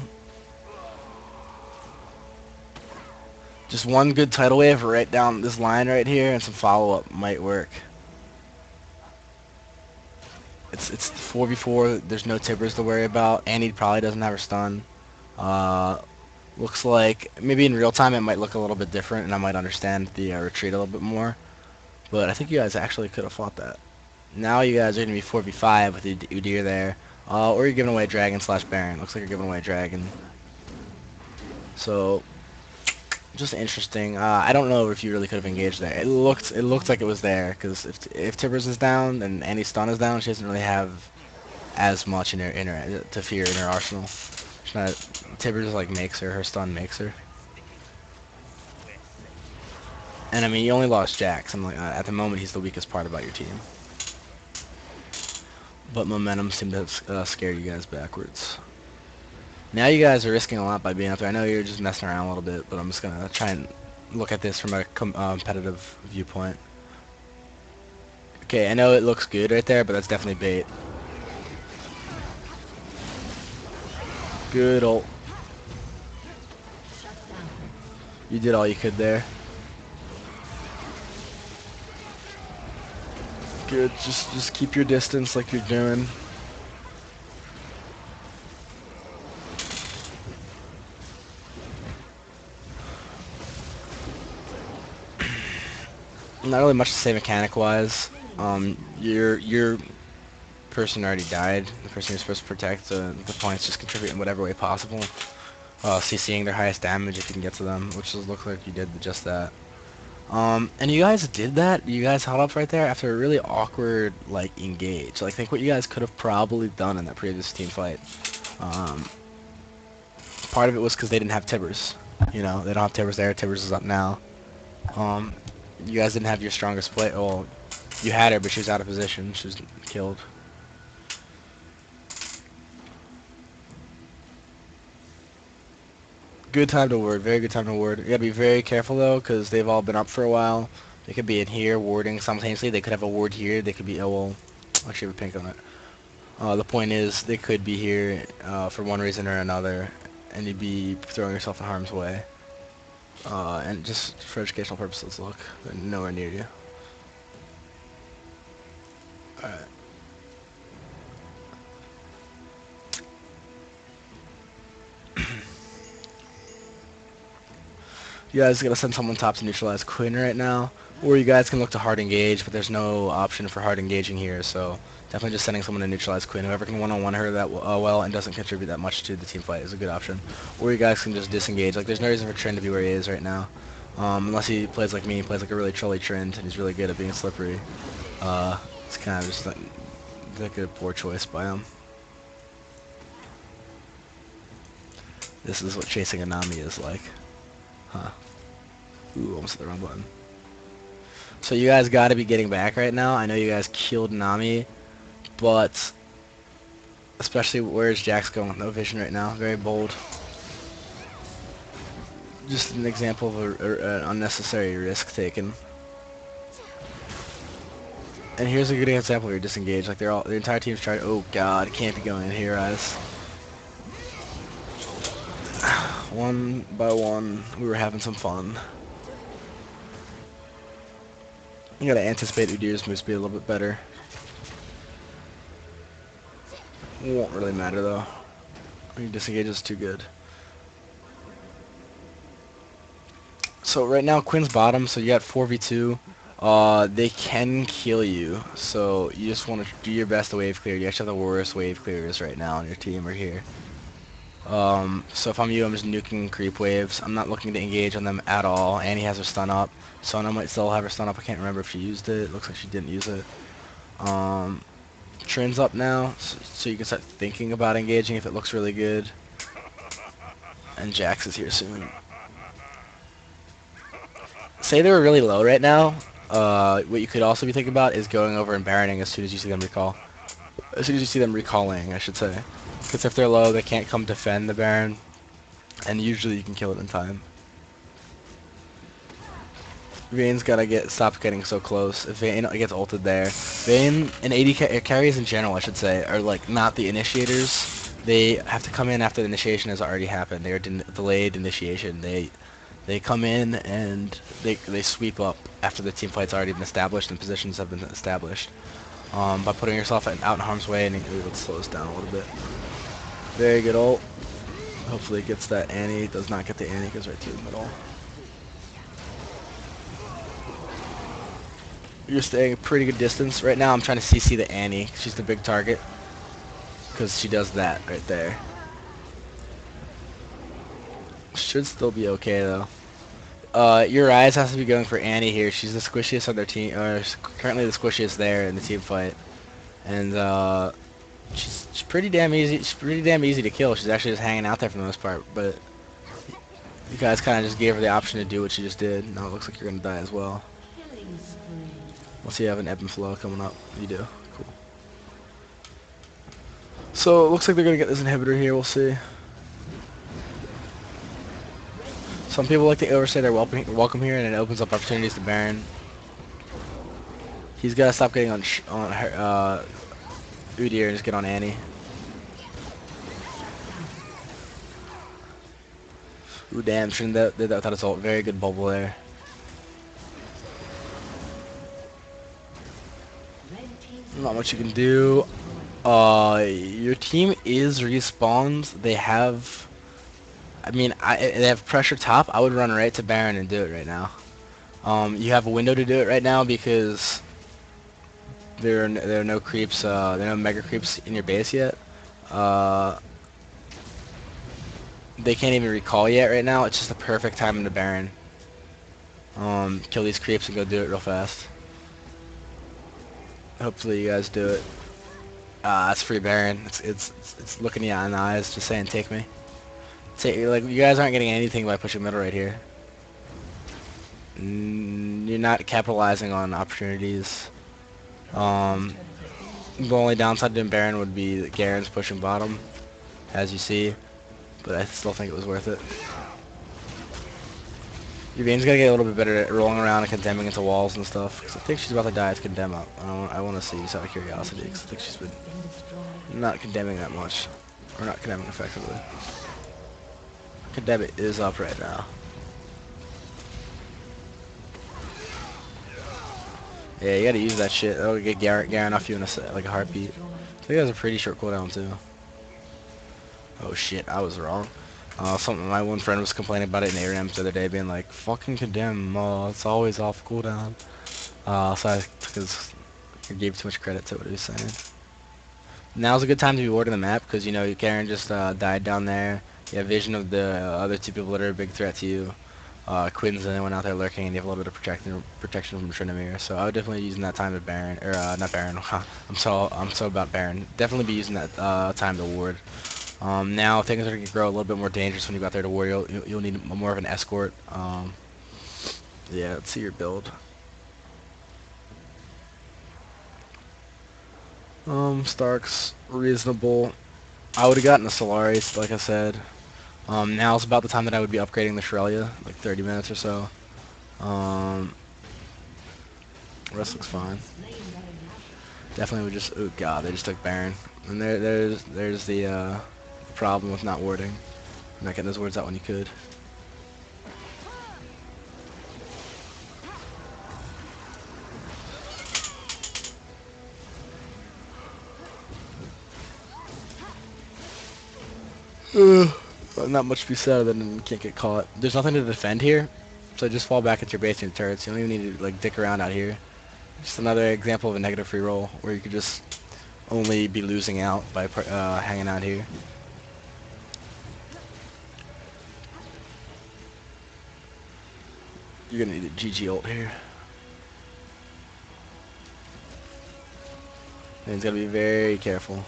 Just one good tidal wave right down this line right here, and some follow-up might work. It's 4v4. There's no tippers to worry about. Annie probably doesn't have her stun. Looks like maybe in real time it might look a little bit different, and I might understand the retreat a little bit more. But I think you guys actually could have fought that. Now you guys are gonna be 4v5 with Udyr there, or you're giving away Dragon / Baron. Looks like you're giving away Dragon. So just interesting. I don't know if you really could have engaged there. It looked like it was there, because if Tibbers is down and Annie's stun is down, she doesn't really have as much in her to fear in her arsenal. She's not, Tibbers like makes her stun makes her. And I mean, you only lost Jax. I'm like, at the moment, he's the weakest part about your team. But momentum seemed to scare you guys backwards. Now you guys are risking a lot by being up there. I know you're just messing around a little bit, but I'm just gonna try and look at this from a competitive viewpoint. Okay, I know it looks good right there, but that's definitely bait. Good ult. You did all you could there. Good, just keep your distance like you're doing. Not really much to say mechanic-wise. Your person already died. The person you're supposed to protect. The points just contribute in whatever way possible. CCing their highest damage if you can get to them, which does look like you did just that. And you guys did that. You guys held up right there after a really awkward like engage. Like think what you guys could have probably done in that previous team fight. Part of it was because they didn't have Tibbers. You know, they don't have Tibbers there. Tibbers is up now. You guys didn't have your strongest play. Well, you had her, but she was out of position. She was killed. Good time to ward. Very good time to ward. You gotta be very careful though, because they've all been up for a while. They could be in here warding simultaneously. They could have a ward here. They could be. Oh well, actually have a pink on it. The point is, they could be here for one reason or another, and you'd be throwing yourself in harm's way. And just for educational purposes, look, they're nowhere near you. Alright. You guys gotta send someone top to neutralize Quinn right now, or you guys can look to hard engage, but there's no option for hard engaging here, so definitely just sending someone to neutralize Quinn. Whoever can one-on-one her that well and doesn't contribute that much to the team fight is a good option. Or you guys can just disengage. Like, there's no reason for Trin to be where he is right now. Unless he plays like me, he plays like a really trolly Trin, and he's really good at being slippery. It's kind of just like a poor choice by him. This is what chasing a Nami is like. Huh. Ooh, almost hit the wrong button. So you guys gotta be getting back right now. I know you guys killed Nami, but especially where's Jax going with no vision right now? Very bold. Just an example of an unnecessary risk taken. And here's a good example where you're disengaged. Like the entire team's trying. Oh God, it can't be going in here, guys. One by one, we were having some fun. You gotta anticipate Udyr's move speed a little bit better. Won't really matter though. I mean, disengage is too good. So right now Quinn's bottom, so you got 4v2. They can kill you, so you just want to do your best to wave clear. You actually have the worst wave clearers right now on your team right here. So if I'm you, I'm just nuking creep waves. I'm not looking to engage on them at all. Annie has her stun up. Sona might still have her stun up. I can't remember if she used it. Looks like she didn't use it. Trin's up now, so you can start thinking about engaging if it looks really good. And Jax is here soon. Say they were really low right now. What you could also be thinking about is going over and Baroning as soon as you see them recall. As soon as you see them recalling, I should say. Because if they're low, they can't come defend the Baron. And usually you can kill it in time. Vayne's gotta stop getting so close. If Vayne gets ulted there. Vayne and AD carries in general, I should say, are like not the initiators. They have to come in after the initiation has already happened. They are delayed initiation. They come in and they sweep up after the team fight's already been established and positions have been established. By putting yourself out in harm's way, and it slows down a little bit. Very good ult. Hopefully it gets that Annie. It does not get the Annie, goes right through the middle. You're staying a pretty good distance. Right now I'm trying to CC the Annie. She's the big target. Because she does that right there. Should still be okay though. Your eyes has to be going for Annie here. She's the squishiest on their team. Currently the squishiest there in the team fight. And she's pretty damn easy. She's pretty damn easy to kill. She's actually just hanging out there for the most part. But You guys kind of just gave her the option to do what she just did. Now it looks like you're gonna die as well. Unless you have an ebb and flow coming up. You do. Cool. So it looks like they're gonna get this inhibitor here. We'll see. Some people like to overstay their welcome here, and it opens up opportunities to Baron. He's gotta stop getting on her, Udyr and just get on Annie. Ooh, damn, shouldn't that did that without his ult. Very good bubble there. Not much you can do. Your team is respawned. They have, I mean, they have pressure top. I would run right to Baron and do it right now. You have a window to do it right now because there are no creeps. There are no mega creeps in your base yet. They can't even recall yet right now. It's just the perfect time in the Baron. Kill these creeps and go do it real fast. Hopefully you guys do it. That's free Baron. It's looking you in the eyes, just saying, take me. Like, you guys aren't getting anything by pushing middle right here. You're not capitalizing on opportunities. The only downside to Baron would be that Garen's pushing bottom, as you see. But I still think it was worth it. Your Vayne's gotta get a little bit better at rolling around and condemning into walls and stuff. Cause I think she's about to die to condemn up. I want to see, just out of curiosity, because I think she's been not condemning that much. Or not condemning effectively. Condemn is up right now. Yeah, you gotta use that shit. That'll get Garen off you in like a heartbeat. I think that was a pretty short cooldown too. Oh shit, I was wrong. Something my one friend was complaining about it in ARAMs the other day, being like, "Fucking condemn, it's always off cooldown." So I gave too much credit to what he was saying. Now's a good time to be warding the map because you know Garen just died down there. You have vision of the other two people that are a big threat to you. Quinn's the only one out there lurking, and you have a little bit of protection from Trinamir. So I would definitely be using that time to Baron, or not Baron. I'm so about Baron. Definitely be using that time to ward. Now things are going to grow a little bit more dangerous when you got there to war. You'll need more of an escort. Yeah, let's see your build. Stark's reasonable. I would have gotten a Solaris, like I said. Now's about the time that I would be upgrading the Shrelia, like 30 minutes or so. The rest looks fine. Definitely would just, oh god, they just took Baron. And there's the problem with not warding. Not getting those words out when you could. Not much to be said other than you can't get caught. There's nothing to defend here, so just fall back at your base and your turrets. You don't even need to like dick around out here. Just another example of a negative free roll where you could just only be losing out by hanging out here. You're gonna need a GG ult here. And he's gotta be very careful.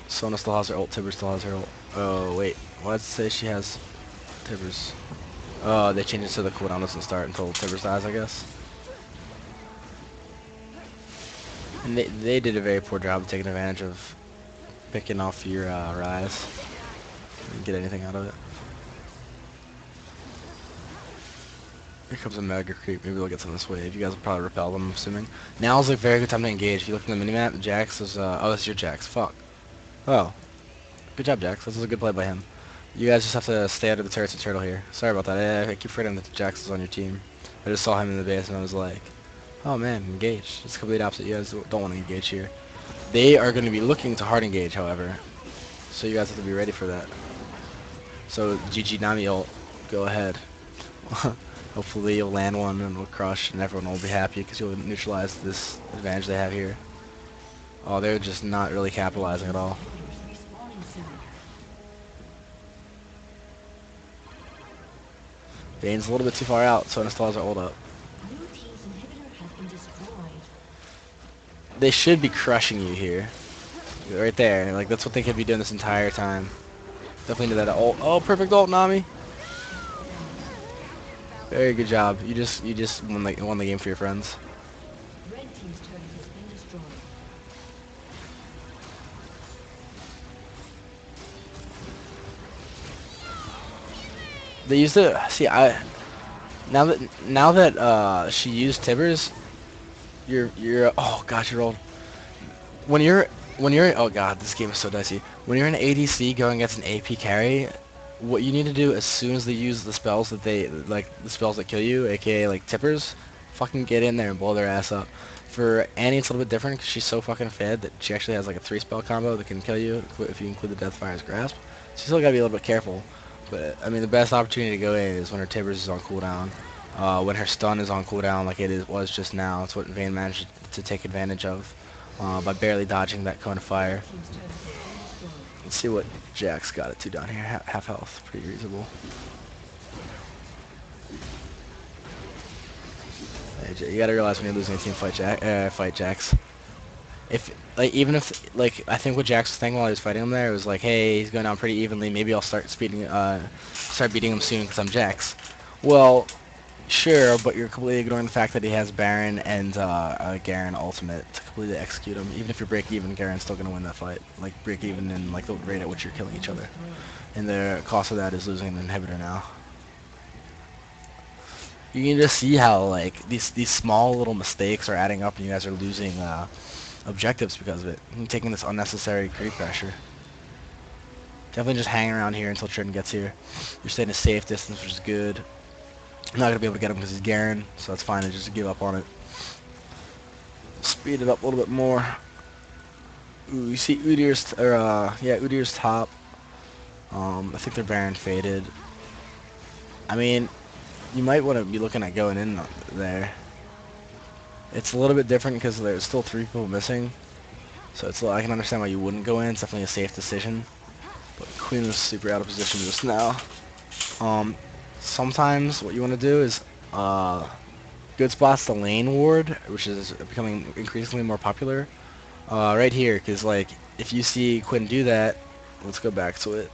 Sona still has her ult, Tibber still has her ult. Oh wait, why does it say she has Tibber's? Oh, they changed it so the cooldown doesn't start until Tibber's dies, I guess. And they did a very poor job of taking advantage of picking off your rise. Didn't get anything out of it. Here comes a mega creep. Maybe they'll get some this wave. You guys will probably repel them, I'm assuming. Now's a very good time to engage. If you look in the minimap, Jax is, oh, this is your Jax. Fuck. Oh. Good job, Jax. This was a good play by him. You guys just have to stay out of the turrets and turtle here. Sorry about that. I keep forgetting that Jax is on your team. I just saw him in the base and I was like, oh man, engage. It's complete opposite. You guys don't want to engage here. They are going to be looking to hard engage, however. So you guys have to be ready for that. So, GG Nami ult. Go ahead. Hopefully you'll land one and it'll crush and everyone will be happy because you'll neutralize this advantage they have here. Oh, they're just not really capitalizing at all. Vayne's a little bit too far out, so installs are ult up. They should be crushing you here. Right there. Like, that's what they could be doing this entire time. Definitely did that ult. Oh, perfect ult, Nami. Very good job. You just won the game for your friends. Red team's turret has been destroyed. They used it. See, now that she used Tibbers, you're oh gosh, you're old. When you're oh god, this game is so dicey. When you're an ADC going against an AP carry, what you need to do as soon as they use the spells that they like the spells that kill you, aka like tippers, fucking get in there and blow their ass up. For Annie, it's a little bit different because she's so fucking fed that she actually has like a 3 spell combo that can kill you if you include the Deathfire's Grasp. So you still gotta be a little bit careful. But I mean, the best opportunity to go in is when her tippers is on cooldown. When her stun is on cooldown, like was just now. It's what Vayne managed to take advantage of by barely dodging that cone of fire. Let's see what Jack's got it to down here. Half health, pretty reasonable. Hey, you gotta realize when you're losing a team fight, Jax. If like even if like I think what Jax was thinking while he was fighting him there was like, hey, he's going down pretty evenly. Maybe I'll start beating him soon because I'm Jax. Well, sure, but you're completely ignoring the fact that he has Baron and Garen ultimate to completely execute him. Even if you're break even, Garen's still gonna win that fight. Like break even in like the rate at which you're killing each other. And the cost of that is losing an inhibitor now. You can just see how like these small little mistakes are adding up, and you guys are losing objectives because of it. You're taking this unnecessary creep pressure. Definitely just hang around here until Trin gets here. You're staying a safe distance, which is good. I'm not gonna be able to get him because he's Garen, so that's fine to just give up on it. Speed it up a little bit more. Ooh, you see Udyr's top. I think they're Baron faded. I mean, you might want to be looking at going in there. It's a little bit different because there's still 3 people missing, so I can understand why you wouldn't go in. It's definitely a safe decision. But Quinn was super out of position just now. Sometimes what you want to do is good spots to lane ward, which is becoming increasingly more popular. Right here, because like if you see Quinn do that, let's go back to it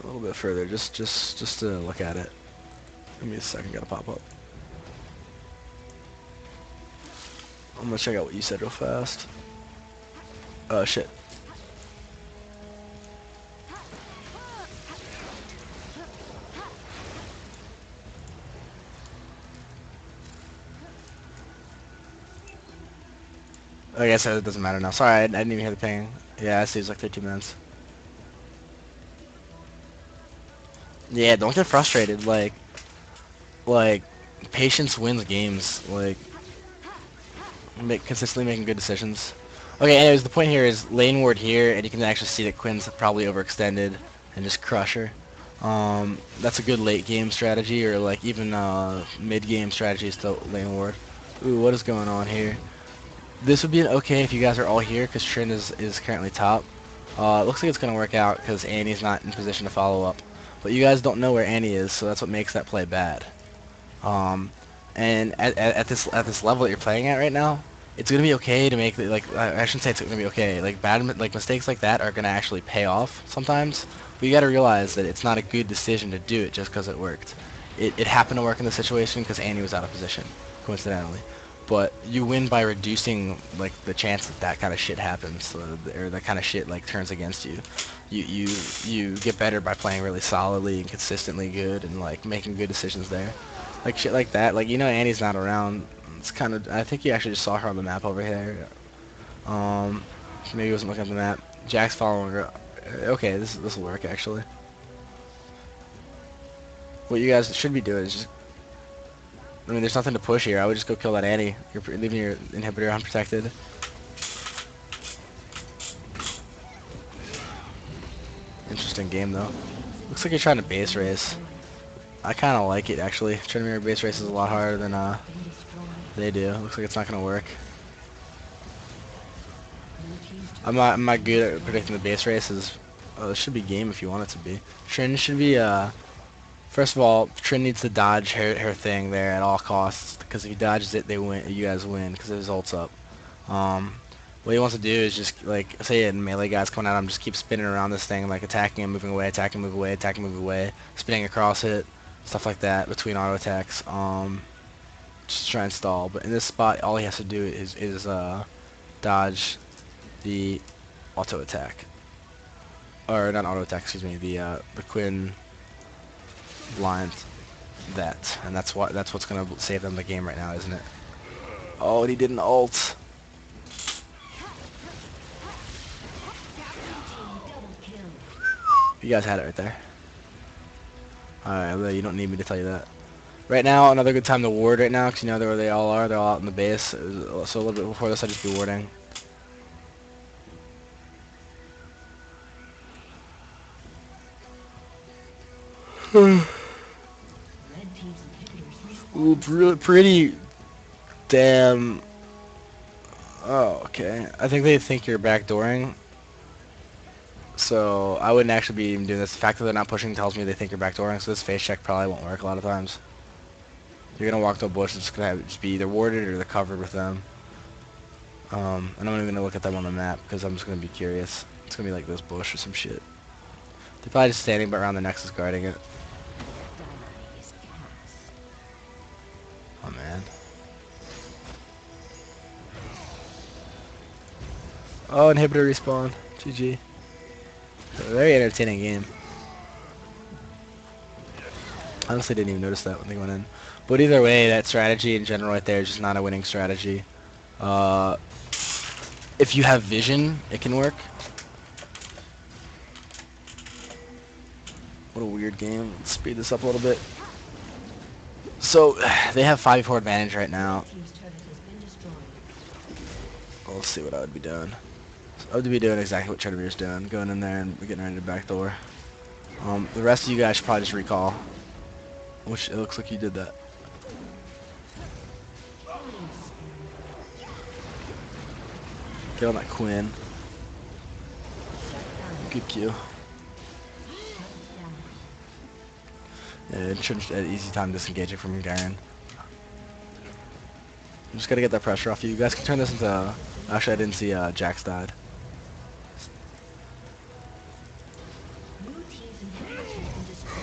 a little bit further, just to look at it. Give me a second, gotta pop up. I'm gonna check out what you said real fast. Oh shit. I guess it doesn't matter now. Sorry, I didn't even hear the ping. Yeah, I see it's like 13 minutes. Yeah, don't get frustrated. Like, patience wins games. Like, consistently making good decisions. Okay, anyways, the point here is lane ward here, and you can actually see that Quinn's probably overextended and just crush her. That's a good late game strategy, or like even mid game strategy is to lane ward. Ooh, what is going on here? This would be an okay if you guys are all here, because Trin is currently top. It looks like it's going to work out, because Annie's not in position to follow up. But you guys don't know where Annie is, so that's what makes that play bad. And at this level that you're playing at right now, it's gonna be okay to make like I shouldn't say it's gonna be okay. Like mistakes like that are gonna actually pay off sometimes. But you gotta realize that it's not a good decision to do it just because it worked. It happened to work in the situation because Annie was out of position, coincidentally. But you win by reducing like the chance that that kind of shit happens, or that kind of shit like turns against you. You get better by playing really solidly and consistently good and like making good decisions there. Like shit like that. Like, you know, Annie's not around. It's kind of, I think you actually just saw her on the map over here. Maybe he wasn't looking at the map. Jack's following her. Okay, this will work actually. What you guys should be doing is just, I mean, there's nothing to push here. I would just go kill that Annie. You're leaving your inhibitor unprotected. Interesting game though. Looks like you're trying to base race. I kind of like it actually. Trying to mirror base race is a lot harder than they do. Looks like it's not gonna work. I'm not good at predicting the base races. Oh, this should be game if you want it to be. Trin should be first of all, Trin needs to dodge her thing there at all costs, because if he dodges it, they win. You guys win because his ult's up. What he wants to do is just, like, say a melee guy's coming at him, just keep spinning around this thing, like attacking him, moving away, attacking, move away, attacking, move away, spinning across it, stuff like that between auto attacks. Just try and stall. But in this spot, all he has to do is dodge the auto attack, or not auto attack, excuse me, the Quinn lines that, and that's what's gonna save them the game right now, isn't it? Oh, and he did an ult. Double kill. You guys had it right there. Alright, you don't need me to tell you that. Right now, another good time to ward right now, because you know where they all are. They're all out in the base. So a little bit before this, I'd just be warding. Red team's inhibitors Ooh, respawn. pretty damn. Oh, okay. I think they think you're backdooring. So I wouldn't actually be even doing this. The fact that they're not pushing tells me they think you're backdooring. So this face check probably won't work a lot of times. You're gonna walk to a bush. It's gonna just be either warded or they're covered with them. And I'm not even gonna look at them on the map because I'm just gonna be curious. It's gonna be like this bush or some shit. They're probably just standing around the nexus guarding it. Die is cast. Oh man. Oh, inhibitor respawn. GG. A very entertaining game. Honestly, didn't even notice that when they went in. But either way, that strategy in general right there is just not a winning strategy. Uh, if you have vision, it can work. What a weird game. Let's speed this up a little bit. So, they have 5-4 advantage right now. Team's turret has been destroyed. Well, let's see what I would be doing. So I would be doing exactly what Tredevir's doing. Going in there and getting ready to backdoor. The rest of you guys should probably just recall. Which, it looks like you did that. Get on that Quinn. Good Q. Yeah, it shouldn't an easy time disengaging from Garen. I'm just gotta get that pressure off you. You guys can turn this into... Actually, I didn't see Jax died. Blue team's inhibitors have been destroyed.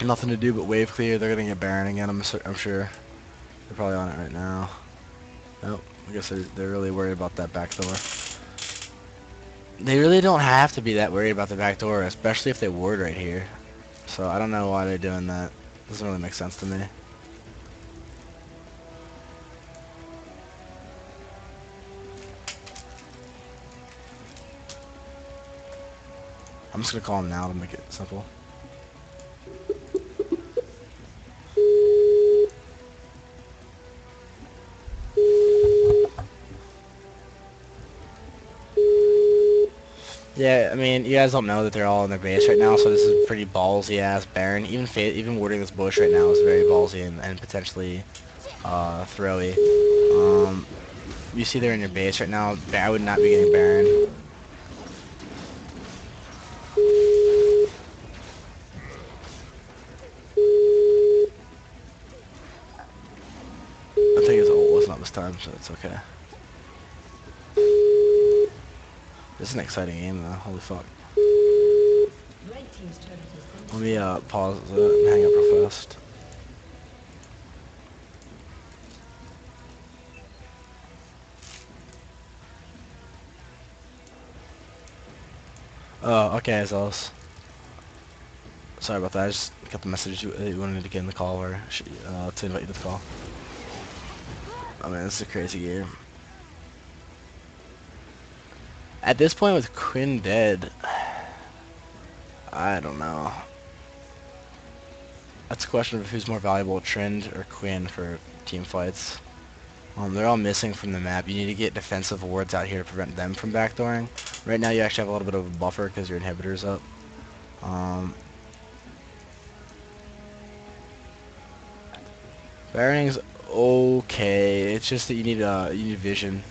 Nothing to do but wave clear. They're gonna get Baron again, I'm sure. They're probably on it right now. Nope. I guess they're really worried about that back door. They really don't have to be that worried about the back door, especially if they ward right here. So I don't know why they're doing that. Doesn't really make sense to me. I'm just gonna call him now to make it simple. Yeah, I mean, you guys don't know that they're all in their base right now, so this is a pretty ballsy ass Baron. Even warding this bush right now is very ballsy and potentially throwy. You see they're in your base right now. I would not be getting Baron. I think his ult wasn't up this time, so it's okay. This is an exciting game though. Holy fuck. Red team's turret has been Let destroyed. me pause it and hang up real fast. Oh, okay, Azos. Sorry about that. I just got the message you wanted to get in the call or to invite you to the call. Oh man, this is a crazy game. At this point with Quinn dead, I don't know. That's a question of who's more valuable, Trend or Quinn for team fights. They're all missing from the map. You need to get defensive wards out here to prevent them from backdooring. Right now you actually have a little bit of a buffer because your inhibitor's up. Baroning's okay. It's just that you need vision.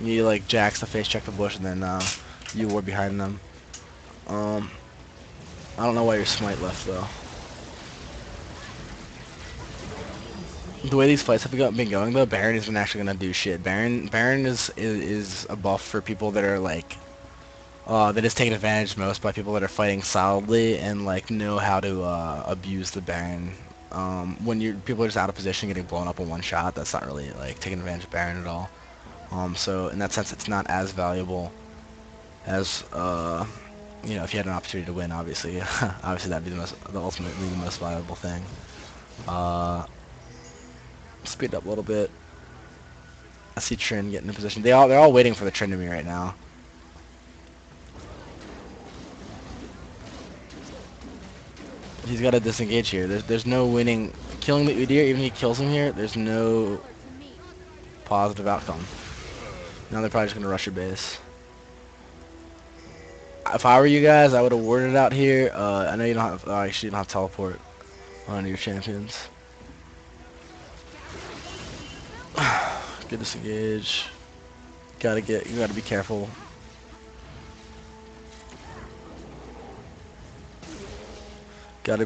You need like Jax to face check the bush and then you ward behind them. I don't know why your smite left though. The way these fights have been going though, Baron isn't actually gonna do shit. Baron is a buff for people that are like that is taken advantage most by people that are fighting solidly and like know how to abuse the Baron. When people are just out of position getting blown up in one shot, that's not really like taking advantage of Baron at all. So in that sense, it's not as valuable as you know, if you had an opportunity to win. Obviously, obviously that'd be ultimately the most valuable thing. Uh, Speed up a little bit. I see Trin getting in position. They're all waiting for the Trin to me right now. He's got to disengage here. There's no winning. Killing the Udyr, even if he kills him here, there's no positive outcome. Now they're probably just gonna rush your base. If I were you guys, I would have warded it out here. I know you don't have. Actually, you don't have teleport on your champions. Good disengage. You gotta be careful.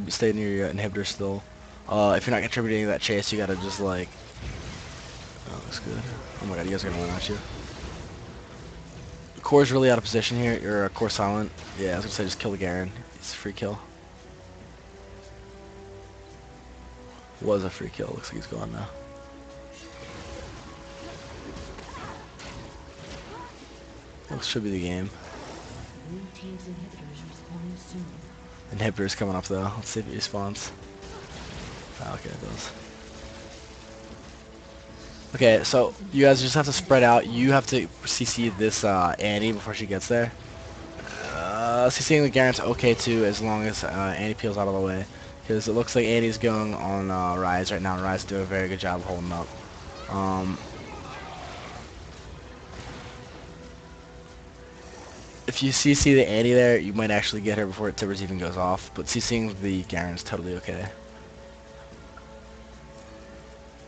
Stay near your inhibitor still. If you're not contributing to that chase, you gotta just like. Oh, looks good. Oh my god, you guys are gonna run at you. Core's really out of position here. You're Core silent. Yeah, I was gonna say just kill the Garen. It's a free kill. Was a free kill. Looks like he's gone now. This should be the game. Blue team's inhibitors respawning soon. Inhibitor's coming up though. Let's see if it respawns. Oh, okay, it does. Okay, so you guys just have to spread out. You have to CC this Annie before she gets there. CCing the Garen's okay too, as long as Annie peels out of the way. Because it looks like Annie's going on Rise right now, and Rise is doing a very good job of holding up. If you CC the Annie there, you might actually get her before Tibbers even goes off, but CCing the Garen's totally okay.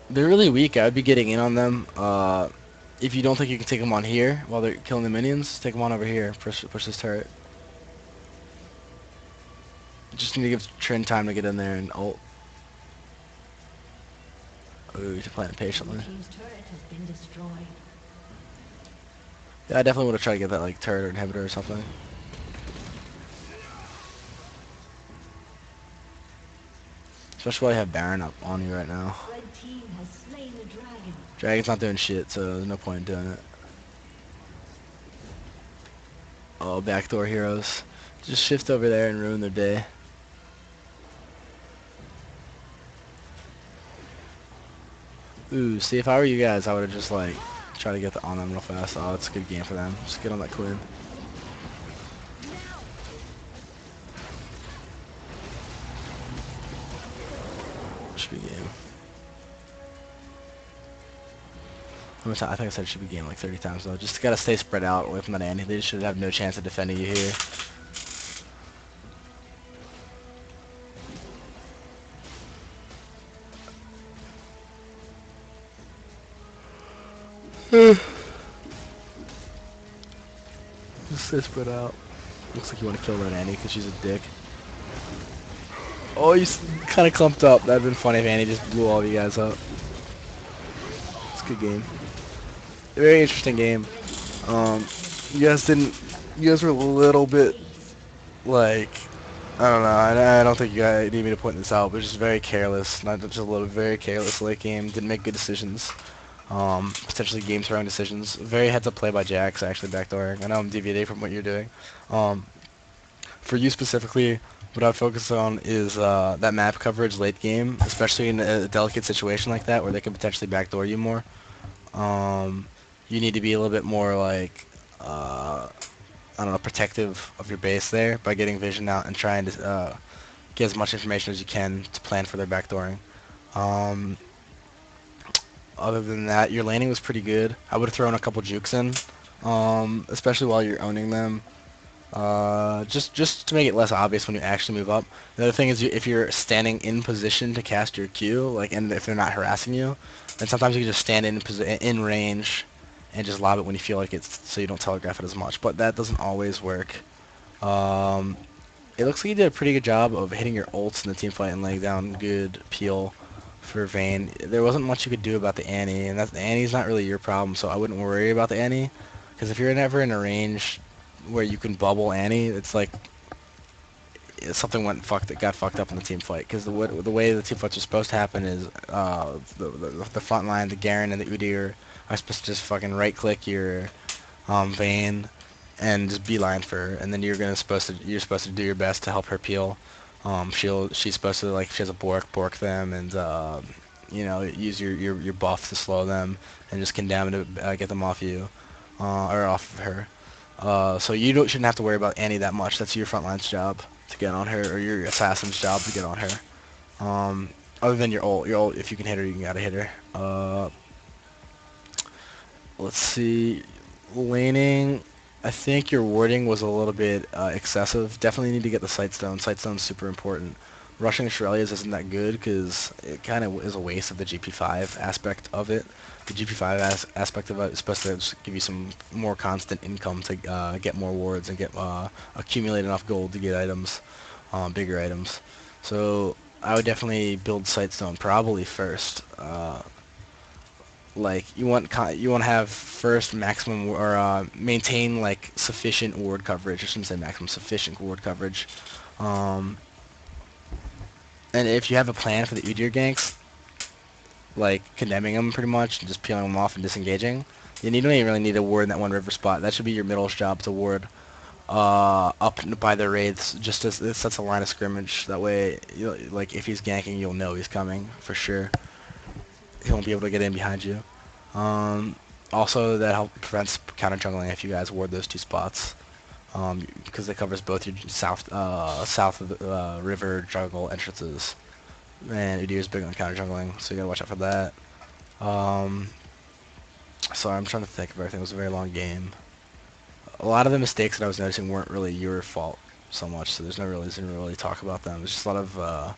They're really weak. I would be getting in on them. If you don't think you can take them on here while they're killing the minions, take them on over here. Push this turret. Just need to give Trin time to get in there and ult. Ooh, you're playing it patiently. Blue team's turret has been destroyed. Yeah, I definitely would have tried to get that like turret or inhibitor or something. Especially while you have Baron up on you right now. Red team has slain the dragon. Dragon's not doing shit, so there's no point in doing it. Oh, backdoor heroes. Just shift over there and ruin their day. Ooh, see, if I were you guys, I would have just like tried to get on them real fast. Oh, it's a good game for them. Just get on that Quinn. Should be game. I think I said it should be game like 30 times though. Just gotta stay spread out away from that Annie. They should have no chance of defending you here. Just stay spread out. Looks like you want to kill that Annie because she's a dick. Oh, he's kind of clumped up. That'd been funny if Annie just blew all of you guys up. It's a good game. Very interesting game. You guys didn't. You guys were a little bit like, I don't know. I don't think you guys need me to point this out, but just very careless. Not just a little very careless late game. Didn't make good decisions. Potentially game throwing decisions. Very heads up play by Jax actually backdooring. I know I'm deviating from what you're doing. For you specifically, what I'd focus on is that map coverage late game, especially in a delicate situation like that where they can potentially backdoor you more. You need to be a little bit more like, I don't know, protective of your base there by getting vision out and trying to get as much information as you can to plan for their backdooring. Other than that, your laning was pretty good. I would have thrown a couple jukes in, especially while you're owning them. Just to make it less obvious when you actually move up. The other thing is if you're standing in position to cast your Q, like, and if they're not harassing you, then sometimes you can just stand in range and just lob it when you feel like it's, so you don't telegraph it as much. But that doesn't always work. it looks like you did a pretty good job of hitting your ults in the team fight and laying down good peel for Vayne. There wasn't much you could do about the Annie, and the Annie's not really your problem, so I wouldn't worry about the Annie. Because if you're never in a range where you can bubble Annie, it's like something got fucked up in the team fight. Because the way the team fights are supposed to happen is the front line, the Garen and the Udyr are supposed to just fucking right click your Vayne and just beeline for her, and then you're supposed to do your best to help her peel. She's supposed to, like, if she has a bork them, and use your buff to slow them and just condemn to get them off you, or off of her. So you shouldn't have to worry about Annie that much. That's your front line's job to get on her, or your assassin's job to get on her. Other than your ult, if you can hit her, you gotta hit her. Let's see. Laning, I think your wording was a little bit excessive. Definitely need to get the Sightstone. Sightstone's super important. Rushing Shurelya's isn't that good because it kind of is a waste of the GP5 aspect of it. The GP5 aspect of it is supposed to just give you some more constant income to get more wards and get accumulate enough gold to get items, bigger items. So I would definitely build Sightstone probably first. Like you want to have first maximum or maintain like sufficient ward coverage. I shouldn't say maximum, sufficient ward coverage. Um, and if you have a plan for the Udyr ganks, like condemning them pretty much and just peeling them off and disengaging, you don't even really need a ward in that one river spot. That should be your middle's job to ward up by the wraiths, just as it sets a line of scrimmage. That way, like if he's ganking, you'll know he's coming for sure. He won't be able to get in behind you. Um, Also, that prevents counter jungling if you guys ward those two spots, because it covers both your south of the river jungle entrances. And Udyr's big on counter jungling, so you gotta watch out for that. Um, Sorry, I'm trying to think of everything. It was a very long game. A lot of the mistakes that I was noticing weren't really your fault so much, so there's no reason to really talk about them. It's just a lot of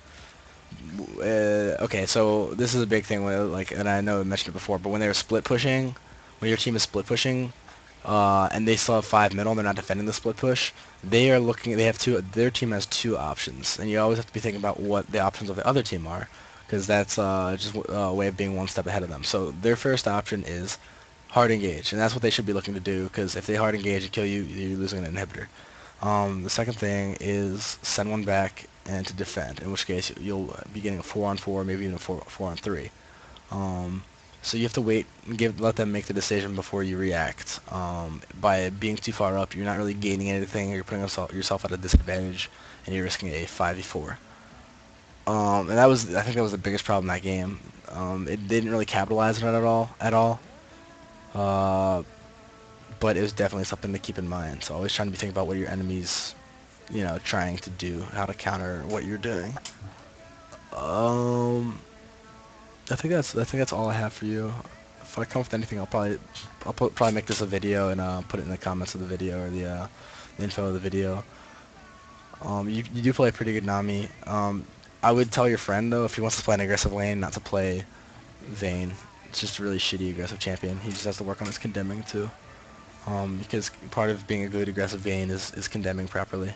okay, so this is a big thing with, like, and I know I mentioned it before, but when they were split pushing, when your team is split pushing, and they still have 5 middle, they're not defending the split push. Their team has two options, and you always have to be thinking about what the options of the other team are, because that's just a way of being one step ahead of them. So their first option is hard engage, and that's what they should be looking to do, because if they hard engage and kill you, you're losing an inhibitor. The second thing is send one back and to defend, in which case you'll be getting a 4-on-4, maybe even a 4-on-3. Um, so you have to wait and let them make the decision before you react. By being too far up, you're not really gaining anything. You're putting yourself at a disadvantage, and you're risking a 5v4. And I think that was the biggest problem in that game. It didn't really capitalize on it at all. Uh, but it was definitely something to keep in mind. So always trying to be thinking about what your enemies, trying to do, how to counter what you're doing. Um, I think that's all I have for you. If I come up with anything, I'll probably make this a video and put it in the comments of the video, or the info of the video. You do play pretty good Nami. I would tell your friend though, if he wants to play an aggressive lane, not to play Vayne. It's just a really shitty aggressive champion. He just has to work on his condemning too. Because part of being a good aggressive Vayne is condemning properly.